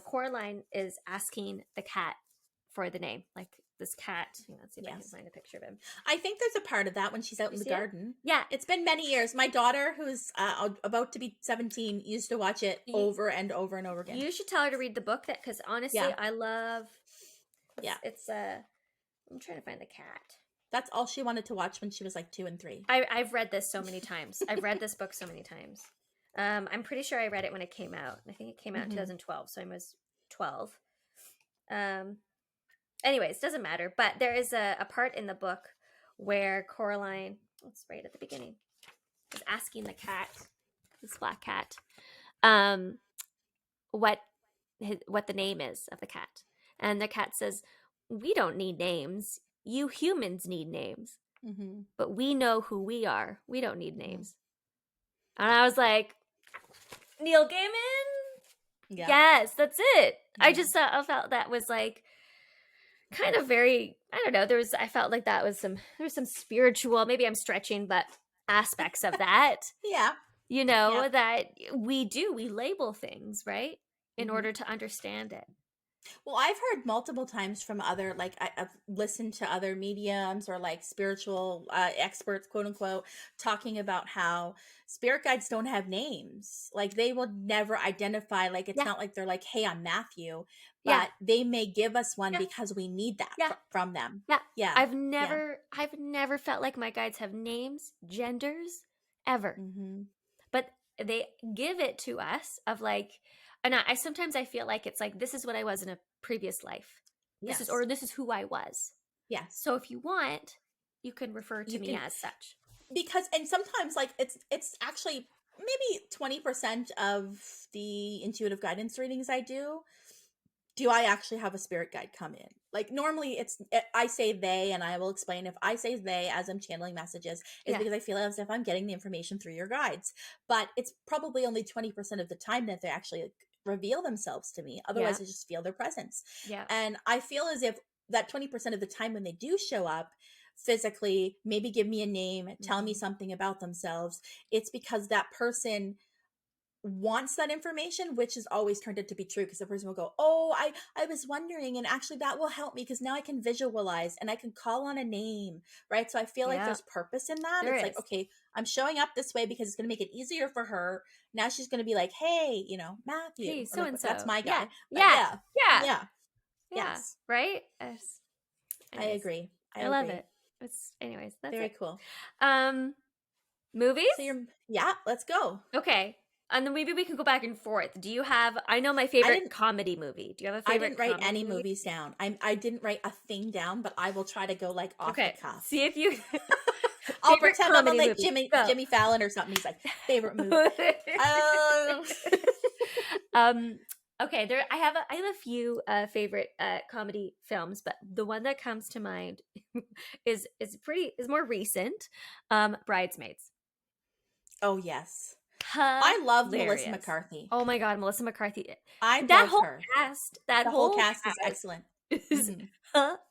Coraline is asking the cat for the name, like this cat. Let's see if I can find a picture of him. I think there's a part of that when she's out in the garden. Yeah. It's been many years. My daughter, who's about to be 17, used to watch it over and over and over again. You should tell her to read the book, that because honestly, I love. It's I'm trying to find the cat. That's all she wanted to watch when she was like 2 and 3. I've read this so many times. I've read this book so many times. I'm pretty sure I read it when it came out. I think it came out in 2012, so I was 12. Anyways, doesn't matter. But there is a part in the book where Coraline, it's right at the beginning, is asking the cat, this black cat, what the name is of the cat. And the cat says, "We don't need names. You humans need names. But we know who we are. We don't need names." And I was like, Neil Gaiman? Yeah. Yes, that's it. I felt that was like kind of very, I don't know, I felt like there was some spiritual, maybe I'm stretching, but aspects of that. That we label things, right? In order to understand it. Well, I've heard multiple times from other, like I've listened to other mediums or like spiritual experts, quote unquote, talking about how spirit guides don't have names. Like they will never identify, like it's not like they're like, "Hey, I'm Matthew," but they may give us one because we need that from them. Yeah. I've never felt like my guides have names, genders, ever. But they give it to us of like, and I sometimes I feel like it's like, this is what I was in a previous life. This is who I was. Yes. So if you want, you can refer to me as such. Because, and sometimes like it's actually maybe 20% of the intuitive guidance readings I do I actually have a spirit guide come in. Like normally I say they, and I will explain if I say they as I'm channeling messages is because I feel as if I'm getting the information through your guides. But it's probably only 20% of the time that they actually reveal themselves to me. Otherwise I just feel their presence. Yeah. And I feel as if that 20% of the time when they do show up physically, maybe give me a name, tell me something about themselves, it's because that person wants that information, which is always turned out to be true, because the person will go, "Oh, I was wondering, and actually that will help me because now I can visualize and I can call on a name," right? So I feel like there's purpose in that. It's like, okay, I'm showing up this way because it's going to make it easier for her. Now she's going to be like, "Hey, Matthew, hey, so and so, that's my guy." Yeah. Yes, right. Yes. I agree. I love it. Anyways, that's very cool. Movies. So let's go. Okay. And then maybe we can go back and forth. Do you have? I know my favorite comedy movie. Do you have a favorite? I didn't write any movies down. I didn't write a thing down, but I will try to go like off the cuff. See if you. I'll pretend I'm like Jimmy Fallon or something. He's like, favorite movie. Okay. I have a few favorite comedy films, but the one that comes to mind is more recent. Bridesmaids. Oh yes. I love Melissa McCarthy. Oh my God, Melissa McCarthy. That whole cast. That whole cast is excellent. Is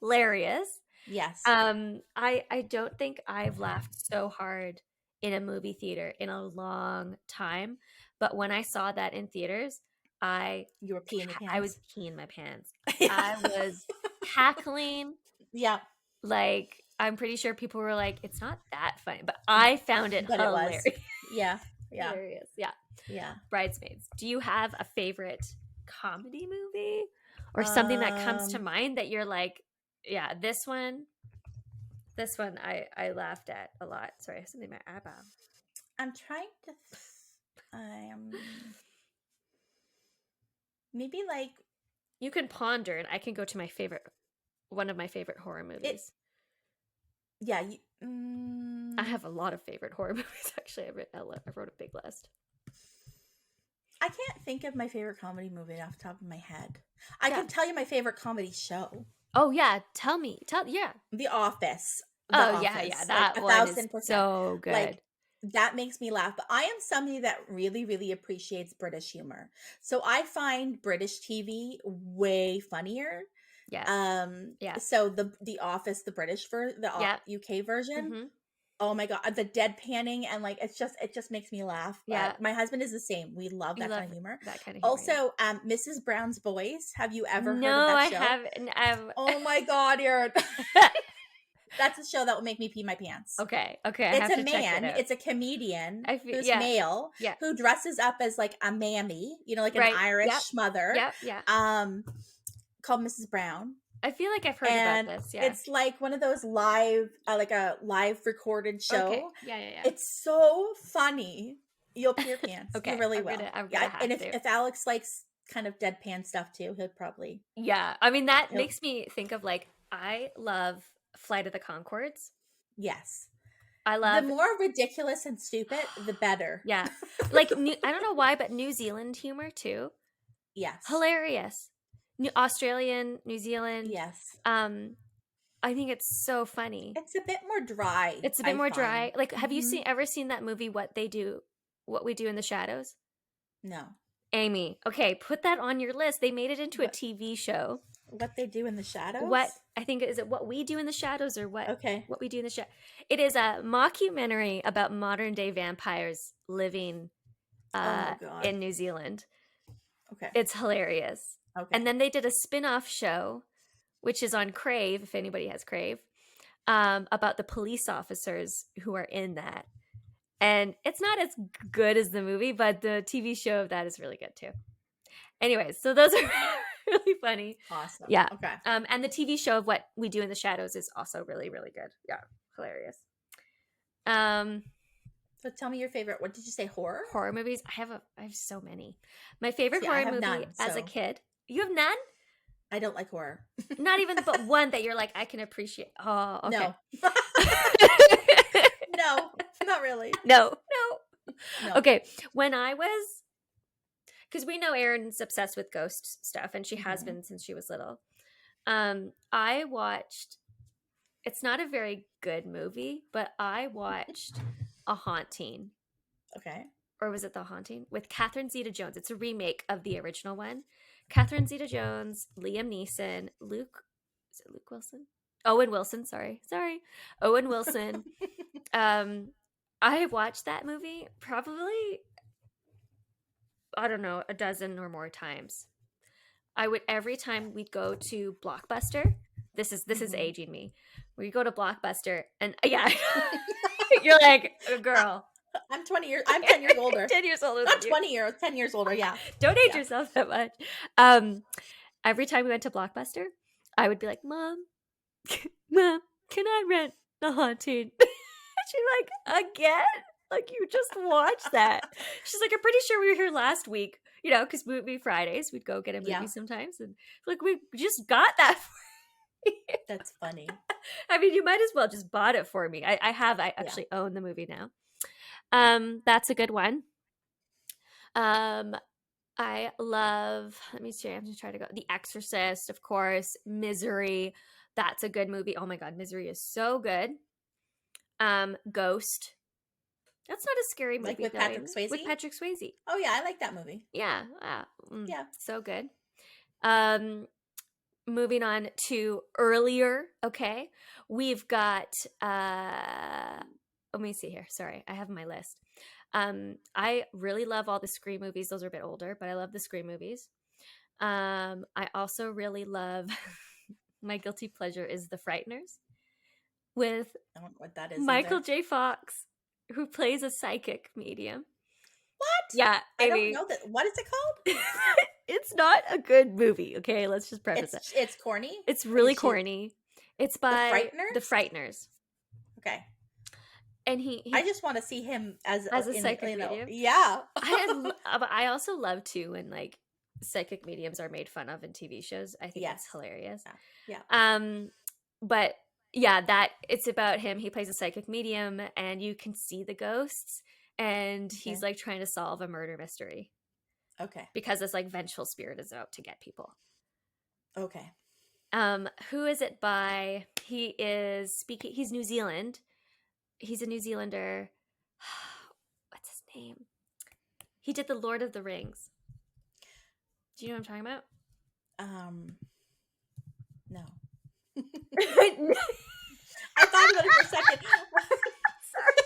hilarious. Yes. I don't think I've laughed so hard in a movie theater in a long time, but when I saw that in theaters, I You were peeing your I was pants. peeing my pants. Yeah. I was cackling. Yeah. Like, I'm pretty sure people were like, "It's not that funny," but I found it But it hilarious. was. Yeah. Yeah. Hilarious. Yeah. Yeah. Bridesmaids. Do you have a favorite comedy movie or something that comes to mind that you're like, yeah, this one I laughed at a lot. Sorry, I have something in my eyebrow. I'm trying to maybe like You can ponder, and I can go to one of my favorite horror movies. yeah, I have a lot of favorite horror movies. Actually, I wrote a big list. I can't think of my favorite comedy movie off the top of my head. I can tell you my favorite comedy show. Oh yeah, yeah. The Office. Yeah, that like, one 1,000%. is so good. Like, that makes me laugh. But I am somebody that really, really appreciates British humor. So I find British TV way funnier. Yeah. So the Office, the British UK version. Mm-hmm. Oh my god, the deadpanning and like it just makes me laugh. Yeah. My husband is the same. We love that kind of humor. That kind of humor. Also, Mrs. Brown's Boys. Have you ever heard No, of that I show? haven't. Oh my god, Erin. That's a show that will make me pee my pants. Okay. It's a man. It's a comedian who's male who dresses up as like a mammy, like an Irish mother. Yeah. Called Mrs. Brown. I feel like I've heard about this. Yeah. It's like one of those live, like a live recorded show. Okay. Yeah. It's so funny. You'll pee your pants. Okay. You really will. I'm gonna have and to. if Alex likes kind of deadpan stuff too, he'll probably. Yeah. I mean, that makes me think of like, I love Flight of the Conchords. Yes. I love. The more ridiculous and stupid, the better. Yeah. Like, I don't know why, but New Zealand humor too. Yes. Hilarious. Australian, New Zealand. Yes. I think it's so funny. It's a bit more dry. It's a bit more dry. Like, have you ever seen that movie, What We Do in the Shadows? No. Amy, okay, put that on your list. They made it into a TV show. What They Do in the Shadows? Is it What We Do in the Shadows or what? Okay. What We Do in the Shadows. It is a mockumentary about modern day vampires living in New Zealand. Okay. It's hilarious. Okay. And then they did a spin-off show, which is on Crave, if anybody has Crave, about the police officers who are in that. And it's not as good as the movie, but the TV show of that is really good too. Anyways, so those are really funny. Awesome. Yeah. Okay. And the TV show of What We Do in the Shadows is also really, really good. Yeah. Hilarious. So tell me your favorite. What did you say? Horror movies? I have so many. My favorite horror movie as a kid. You have none? I don't like horror. Not even but one that you're like, I can appreciate. Oh, okay. No. No, not really. No. Okay. When I was, because we know Erin's obsessed with ghost stuff, and she has been since she was little. I watched, it's not a very good movie, but I watched A Haunting. Okay. Or was it The Haunting? With Catherine Zeta-Jones. It's a remake of the original one. Catherine Zeta-Jones, Liam Neeson, is it Luke Wilson? Owen Wilson, sorry. Owen Wilson. I watched that movie probably, I don't know, a dozen or more times. Every time we'd go to Blockbuster, this is aging me. We go to Blockbuster and yeah, you're like, girl. I'm 10 years older. 10 years older. Not 20 years, 10 years older, yeah. Don't age yourself that much. Every time we went to Blockbuster, I would be like, Mom, can I rent The Haunting? She's like, again? Like, you just watched that. She's like, I'm pretty sure we were here last week, because we would be Fridays. We'd go get a movie sometimes. And like, we just got that for you. That's funny. I mean, you might as well just bought it for me. I actually own the movie now. That's a good one. I love, let me see, I'm just trying to go. The Exorcist, of course. Misery. That's a good movie. Oh my God, Misery is so good. Ghost. That's not a scary movie. Like with Patrick Swayze? With Patrick Swayze. Oh yeah, I like that movie. Yeah. Yeah. So good. moving on to earlier, okay? We've got let me see here. Sorry, I have my list. I really love all the Scream movies. Those are a bit older, but I love the Scream movies. I also really love my guilty pleasure is The Frighteners with I don't know what that is Michael either. J. Fox, who plays a psychic medium. What? Yeah, I don't Amy. know that. What is it called? It's not a good movie, okay? Let's just preface it. It's corny. It's really corny. It's by Frighteners? The Frighteners. Okay. And he I just want to see him as a psychic medium. Yeah. I also love too when like psychic mediums are made fun of in TV shows. I think that's hilarious. Yeah. But yeah, that it's about him. He plays a psychic medium, and you can see the ghosts, and he's like trying to solve a murder mystery. Okay. Because this like vengeful spirit is out to get people. Okay. Who is it by? He is speaking. He's New Zealand. He's a New Zealander. What's his name? He did the Lord of the Rings. Do you know what I'm talking about? No. I thought about it for a second. Sorry.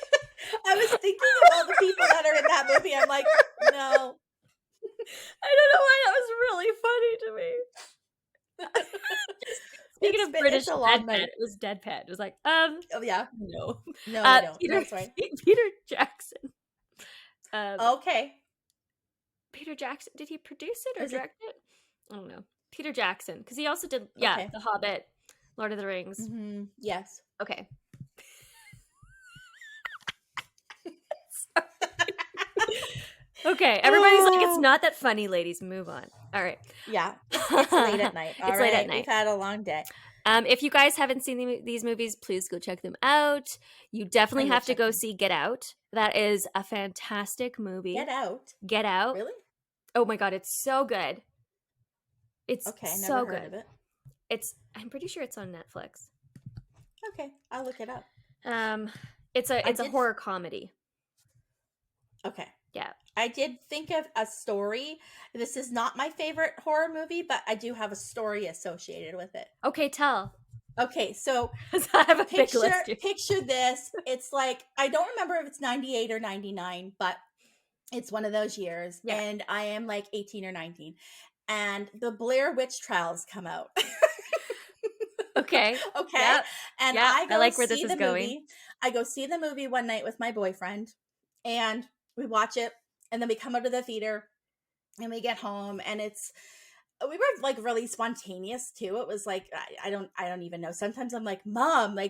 I was thinking of all the people that are in that movie. I'm like, no. I don't know why that was really funny to me. Speaking of British deadpan, it was deadpan. It was like, oh yeah, no, no, sorry, Peter Jackson. Okay, Peter Jackson. Did he produce it or direct it? I don't know. Peter Jackson, because he also did, The Hobbit, Lord of the Rings. Mm-hmm. Yes. Okay. Okay, everybody's like, it's not that funny, ladies. Move on. All right. Yeah, it's late at night. All it's right? late at night. We've had a long day. If you guys haven't seen these movies, please go check them out. You definitely have to go see Get Out. That is a fantastic movie. Get Out? Get Out. Really? Oh my God, it's so good. It's okay. So never good. Heard of it. I'm pretty sure it's on Netflix. Okay, I'll look it up. It's a horror comedy. Okay. Yeah. I did think of a story. This is not my favorite horror movie, but I do have a story associated with it. Okay, tell. Okay, so I have a big list here. Picture this. It's like, I don't remember if it's 98 or 99, but it's one of those years. Yeah. And I am like 18 or 19. And the Blair Witch Trials come out. Okay. Okay. Yep. And yep. I like where this is going. Movie. I go see the movie one night with my boyfriend, and we watch it, and then we come out of the theater and we get home, and we were like really spontaneous too. It was like, I don't even know. Sometimes I'm like, Mom, I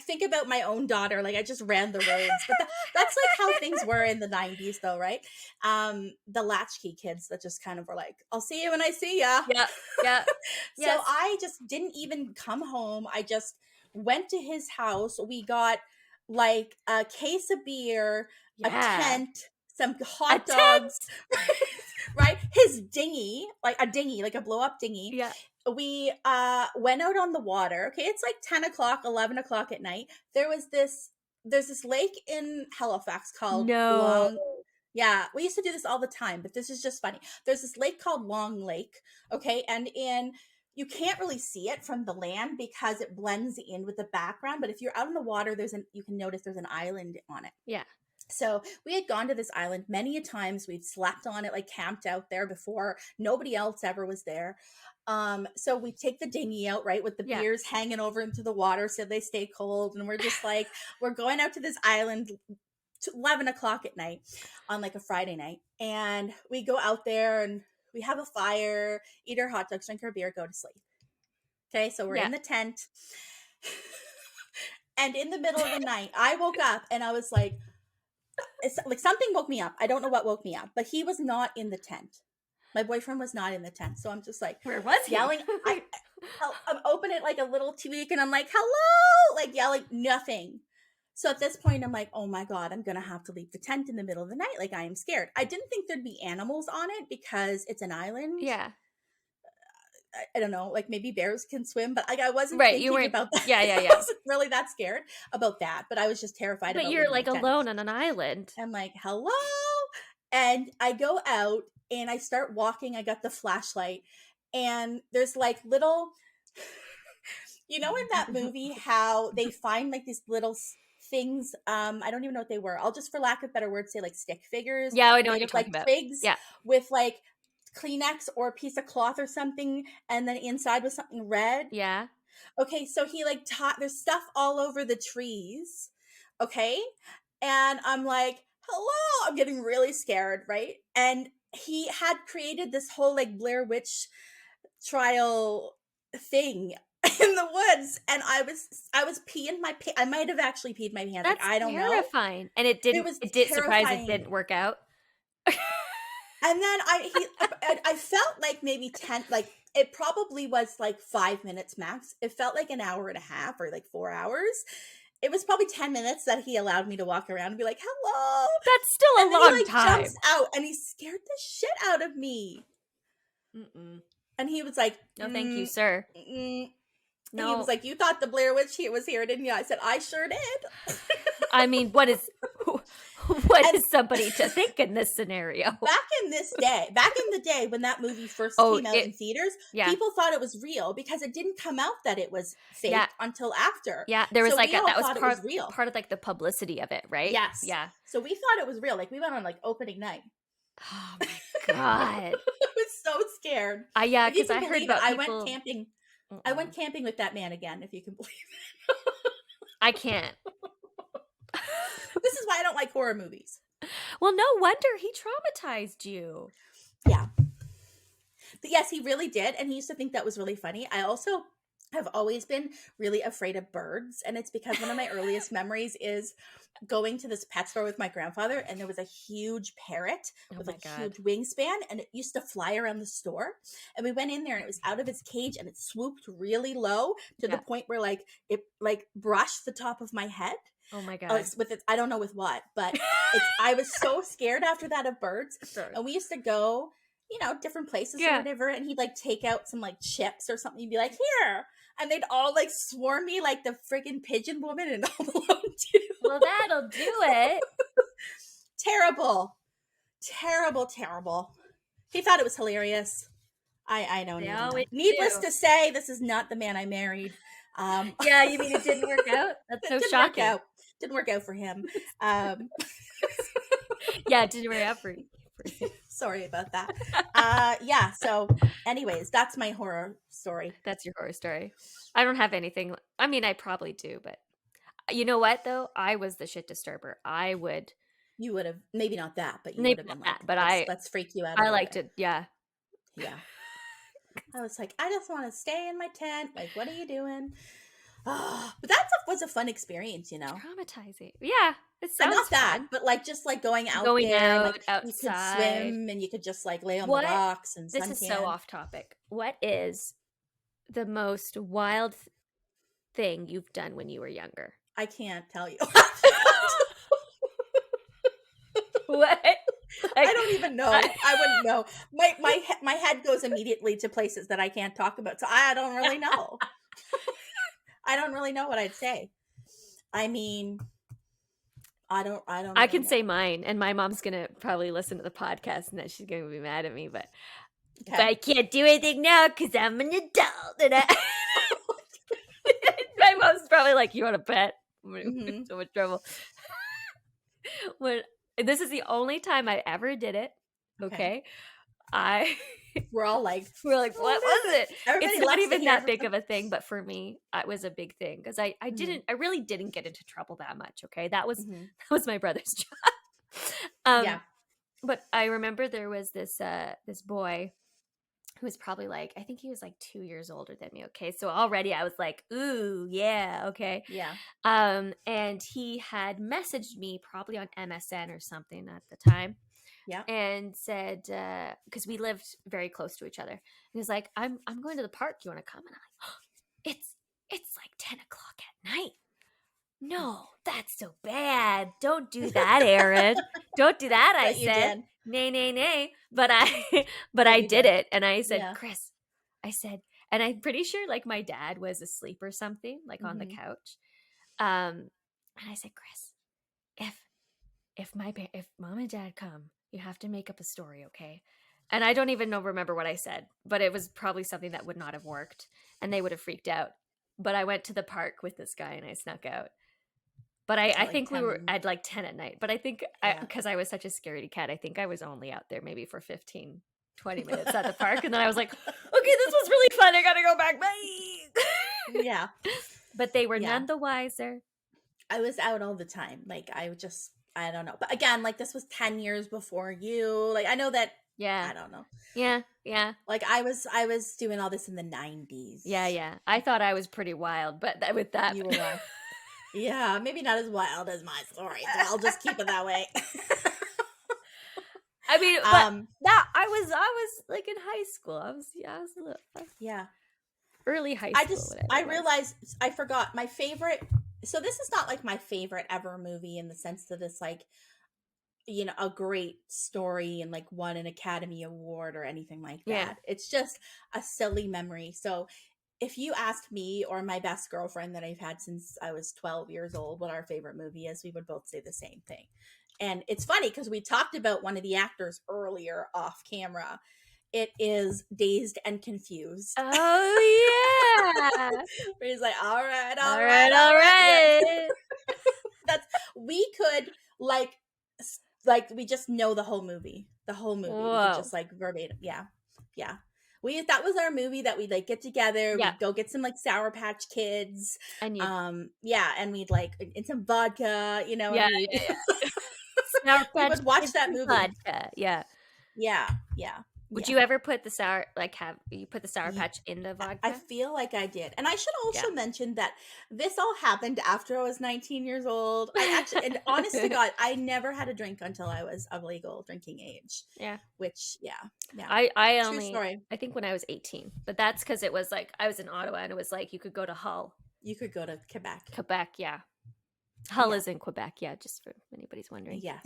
think about my own daughter. Like I just ran the roads, but that's like how things were in the 90s though. Right. The latchkey kids that just kind of were like, I'll see you when I see ya. Yeah. Yeah. So I just didn't even come home. I just went to his house. We got like a case of beer, a tent, some hot dogs, right? His dinghy, like a blow up dinghy. Yeah. We went out on the water. Okay, it's like 10 o'clock, 11 o'clock at night. There's this lake in Halifax called Long. Yeah, we used to do this all the time, but this is just funny. There's this lake called Long Lake, okay? And you can't really see it from the land because it blends in with the background, but if you're out in the water, you can notice there's an island on it. Yeah. So we had gone to this island many a times. We'd slept on it, like camped out there before. Nobody else ever was there. So we take the dinghy out, right, with the beers hanging over into the water so they stay cold. And we're just like, we're going out to this island 11 o'clock at night on like a Friday night. And we go out there and we have a fire, eat our hot dogs, drink our beer, go to sleep. Okay, so we're in the tent. And in the middle of the night, I woke up and I was like, it's like something woke me up. I don't know what woke me up, but he was not in the tent. My boyfriend was not in the tent. So I'm just like, where was he? Yelling. I'm opening like a little tweak and I'm like, hello, like yelling, nothing. So at this point, I'm like, oh my God, I'm going to have to leave the tent in the middle of the night. Like I am scared. I didn't think there'd be animals on it because it's an island. Yeah. I don't know, like maybe bears can swim, but I wasn't thinking about that. Yeah. I wasn't really that scared about that, but I was just terrified. But you're like alone on an island. I'm like, hello. And I go out and I start walking. I got the flashlight and there's like little, you know, in that movie how they find like these little things, I don't even know what they were. I'll just, for lack of better words, say like stick figures Yeah, I know what made you're of like talking about. twigs Yeah. with like Kleenex or a piece of cloth or something, and then inside was something red. Yeah. Okay, so he like there's stuff all over the trees. Okay, and I'm like, hello, I'm getting really scared, right? And he had created this whole like Blair Witch trial thing in the woods, and I was peeing I might have actually peed my pants, like That's I don't know. terrifying. And it It was did surprise it terrifying. didn't work out. And then I felt like maybe 10, like it probably was like 5 minutes max. It felt like an hour and a half or like 4 hours. It was probably 10 minutes that he allowed me to walk around and be like, hello. That's still a And then long he like time. jumps out and he scared the shit out of me. Mm-mm. And he was like, No, thank you, sir. And No. he was like, you thought the Blair Witch was here, didn't you? I said, I sure did. I mean, what is somebody to think in this scenario? Back in the day when that movie first came out in theaters, people thought it was real because it didn't come out that it was fake until after. Yeah, there was so like that was part of like the publicity of it, right? Yes. Yeah. So we thought it was real. Like we went on like opening night. Oh my god. I was so scared. Yeah, because I heard about I people. went camping. I went camping with that man again, if you can believe it. I can't. This is why I don't like horror movies. Well, no wonder he traumatized you. Yeah. But yes, he really did. And he used to think that was really funny. I also have always been really afraid of birds. And it's because one of my earliest memories is going to this pet store with my grandfather, and there was a huge parrot with a huge wingspan, and it used to fly around the store. And we went in there and it was out of its cage and it swooped really low to the point where like it like brushed the top of my head. Oh my god! With it, I don't know with what, but I was so scared after that of birds. And we used to go, you know, different places or whatever, and he'd like take out some like chips or something. He'd be like, "Here," and they'd all like swarm me like the friggin' pigeon woman and Home Alone 2. Well, that'll do it. Terrible, terrible, terrible. He thought it was hilarious. I don't even know. Needless to say, this is not the man I married. Yeah, you mean it didn't work out? That's so shocking. Didn't work out for him. Yeah, it didn't work out for you. Sorry about that. Yeah, so anyways, that's my horror story. That's your horror story. I don't have anything. I mean, I probably do, but you know what though? I was the shit disturber. You would have, maybe not that, but you would have been like, but let's freak you out. I liked it. Yeah. I was like, I just want to stay in my tent. Like, what are you doing? But that was a fun experience, you know. Traumatizing. Yeah, it sounds not that, fun. but like just like going out there, like, outside. You could swim and you could just like lay on the rocks and This is so off topic. What is the most wild thing you've done when you were younger? I can't tell you. What? I don't even know. I wouldn't know. My head goes immediately to places that I can't talk about, so I don't really know. I don't really know what I'd say. I mean, I don't. I can say mine, and my mom's gonna probably listen to the podcast, and that she's gonna be mad at me. But I can't do anything now because I'm an adult, and my mom's probably like, "You want to bet? I'm so much trouble." This is the only time I ever did it. Okay. We're all like, what was it? Everybody it's not even that big of a thing, but for me, it was a big thing because I really didn't get into trouble that much. Okay, that was my brother's job. But I remember there was this boy who was probably like, I think he was like 2 years older than me. Okay, so already I was like, ooh, yeah, okay, yeah. And he had messaged me probably on MSN or something at the time. Yeah. And said, because we lived very close to each other. And he's like, I'm going to the park. You want to come? And I'm like, oh, it's like 10 o'clock at night. No, that's so bad. Don't do that, Erin. Don't do that. I said, nay. But I did it. And I said, Chris, I said, and I'm pretty sure like my dad was asleep or something, like on the couch. And I said, Chris, if mom and dad come, you have to make up a story, okay? And I don't even remember what I said, but it was probably something that would not have worked and they would have freaked out. But I went to the park with this guy and I snuck out. But I Like think we were 10. at like 10 at night. But I think Yeah. because I was such a scaredy cat, I think I was only out there maybe for 15, 20 minutes at the park. And then I was like, okay, this was really fun. I got to go back. Bye. Yeah. But they were Yeah. none the wiser. I was out all the time. Like I don't know. But again, like this was 10 years before you. Like I know that. Yeah. I don't know. Yeah. Like I was doing all this in the 90s. Yeah. I thought I was pretty wild, but with that. You were wild. Yeah, maybe not as wild as my story. So I'll just keep it that way. I mean, but that I was like in high school. I was a little, yeah, early high school. I realized I forgot my favorite. So this is not like my favorite ever movie in the sense that it's like, you know, a great story and like won an Academy Award or anything like that. Yeah. It's just a silly memory. So if you asked me or my best girlfriend that I've had since I was 12 years old what our favorite movie is, we would both say the same thing. And it's funny because we talked about one of the actors earlier off camera. It is Dazed and Confused. Oh, yeah. Where he's like, all right. Yeah. We could like we just know the whole movie. Whoa. We could just like verbatim. Yeah. That was our movie that we'd like get together. Yeah. We'd go get some like Sour Patch Kids. And and we'd like and some vodka, you know. Yeah. Sour Patch we would watch that movie. Vodka. Yeah. Would you ever put the sour patch in the vodka? I feel like I did. And I should also mention that this all happened after I was 19 years old. I actually, and honest to God, I never had a drink until I was of legal drinking age. Yeah. Which, yeah. I only, I think when I was 18, but that's because it was like, I was in Ottawa and it was like, you could go to Hull. You could go to Quebec. Yeah. Hull is in Quebec, just for anybody's wondering. Yes.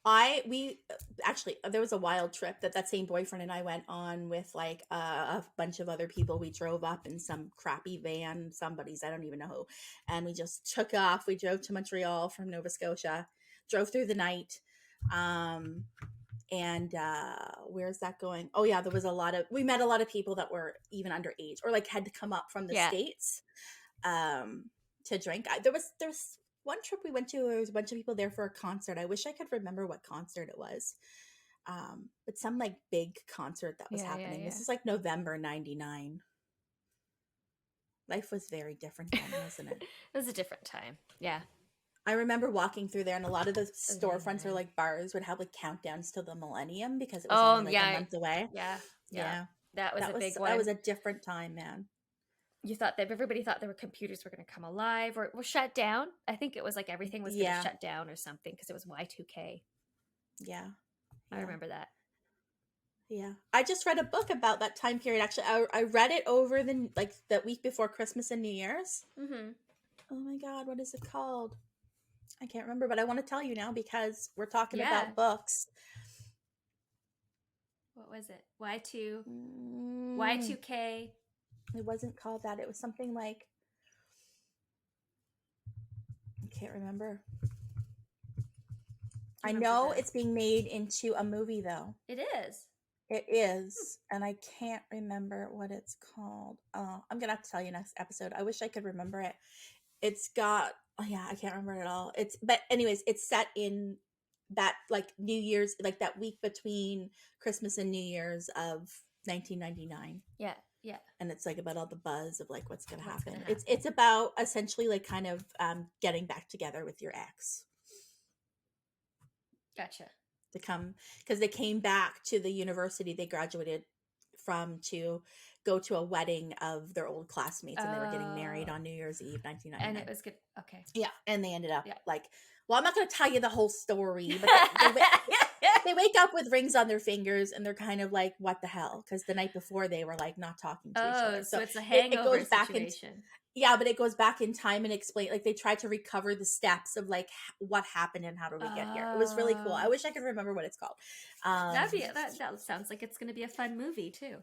We actually, there was a wild trip that same boyfriend and I went on with like a bunch of other people. We drove up in some crappy van, somebody's, I don't even know who, and we just took off. We drove to Montreal from Nova Scotia, drove through the night. And where's that going? Oh yeah, we met a lot of people that were even underage or like had to come up from the States. To drink. There was one trip we went to. There was a bunch of people there for a concert. I wish I could remember what concert it was, but some like big concert that was happening. This is like November '99. Life was very different then, wasn't it? It was a different time. Yeah. I remember walking through there, and a lot of the storefronts or like bars would have like countdowns to the millennium because it was only like a month away. Yeah. That was a big one. That was a different time, man. Everybody thought their computers were going to come alive or were shut down. I think it was like everything was going to shut down or something because it was Y2K. Yeah. I remember that. Yeah. I just read a book about that time period. Actually, I read it over the week before Christmas and New Year's. Mm-hmm. Oh my God, what is it called? I can't remember, but I want to tell you now because we're talking about books. What was it? Y2K. It wasn't called that. It was something like, I can't remember. I know it's being made into a movie though. It is. It is. And I can't remember what it's called. I'm going to have to tell you next episode. I wish I could remember it. It's got, I can't remember it at all. But anyways, it's set in that like New Year's, like that week between Christmas and New Year's of 1999. Yeah. And it's like about all the buzz of like what's going to happen. It's about essentially like kind of getting back together with your ex. Gotcha. To come, because they came back to the university they graduated from to go to a wedding of their old classmates, and they were getting married on New Year's Eve, 1999. And it was good. Okay. Yeah, and they ended up like, well, I'm not going to tell you the whole story, but they wake up with rings on their fingers, and they're kind of like, what the hell? Because the night before they were like not talking to each other. So it's a hangover situation. But it goes back in time and explain, like they tried to recover the steps of like what happened and how did we get here. It was really cool. I wish I could remember what it's called. That sounds like it's going to be a fun movie too.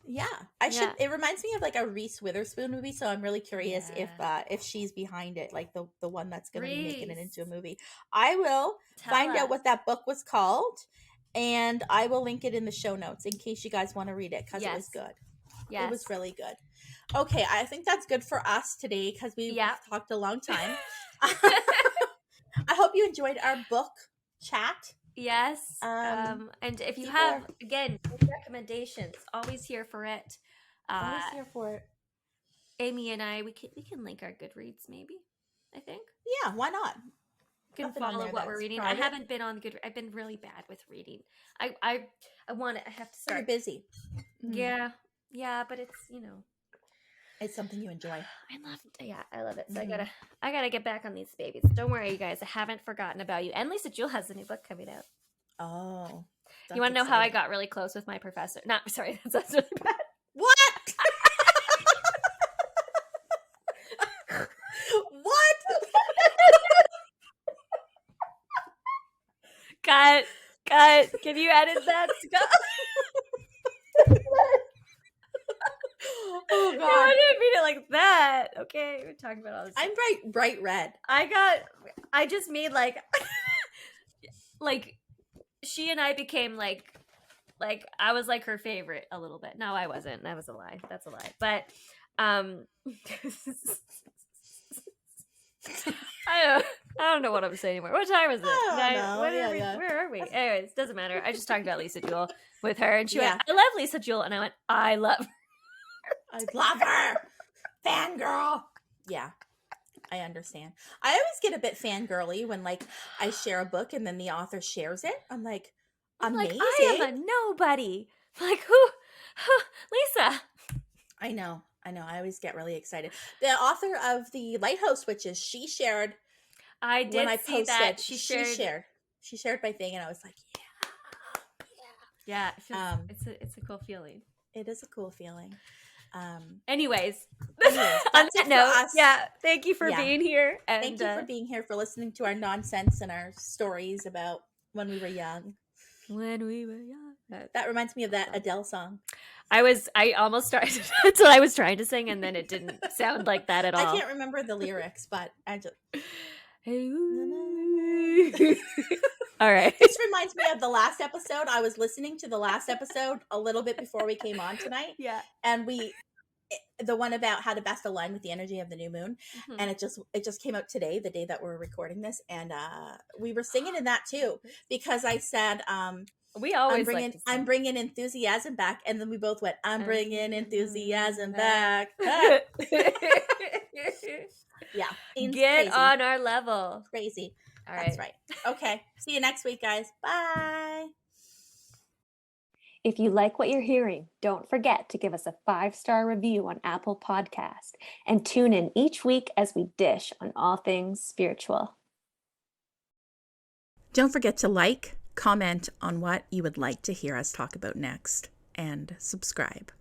Yeah, it reminds me of like a Reese Witherspoon movie, so I'm really curious if she's behind it, like the one that's going to be making it into a movie. I will find out what that book was called, and I will link it in the show notes in case you guys want to read it, because it was Yes. good. Yes. It was really good. Okay, I think that's good for us today because we Yeah. talked a long time. I hope you enjoyed our book chat. Yes. Um, And if you people have, are- again, recommendations, always here for it. Always here for it. Amy and I, we can link our Goodreads, maybe. I think Yeah, why not? you can Nothing on follow there what we're that's reading. I private. haven't been on I've been really bad with reading. I want to. I have to You're start. busy. Yeah, but it's It's something you enjoy. I love it. So I gotta get back on these babies. Don't worry, you guys. I haven't forgotten about you. And Lisa Jewell has a new book coming out. Oh, You want to know how I got really close with my professor? Sorry, that's really bad. What? What? Cut. Can you edit that? Oh God! I didn't mean it like that. Okay, we're talking about all this. I'm bright red. I just made like she and I became like I was like her favorite a little bit. No, I wasn't. That was a lie. That's a lie. But I don't know what I'm saying anymore. What time is it? I don't know. Where are we? Anyways, doesn't matter. I just talked about Lisa Jewell with her, and she Yeah. went, "I love Lisa Jewell," and I went, "I love her." I love her. Fangirl. Yeah, I understand. I always get a bit fangirly when like I share a book and then the author shares it. I'm like, amazing. Like, I am a nobody. Like, who? Lisa. I know. I always get really excited. The author of the Lighthouse Witches, she shared. I did when I see posted, that. She shared my thing, and I was like, yeah. It's a cool feeling. It is a cool feeling. Anyways, that's on it that for note, us. yeah, thank you for being here. And thank you for being here, for listening to our nonsense and our stories about when we were young. When we were young. That reminds me of that Adele song. I almost started. That's what I was trying to sing, and then it didn't sound like that at all. I can't remember the lyrics, but I just. All right. This reminds me of the last episode. I was listening to the last episode a little bit before we came on tonight. Yeah. And the one about how to best align with the energy of the new moon. Mm-hmm. And it just came out today, the day that we're recording this. And we were singing in that too, because I said, we always I'm bringing enthusiasm back. And then we both went, I'm bringing enthusiasm back. Yeah. Get crazy. On our level. Crazy. All That's right. Okay. See you next week, guys. Bye. If you like what you're hearing, don't forget to give us a 5-star review on Apple Podcast and tune in each week as we dish on all things spiritual. Don't forget to like, comment on what you would like to hear us talk about next, and subscribe.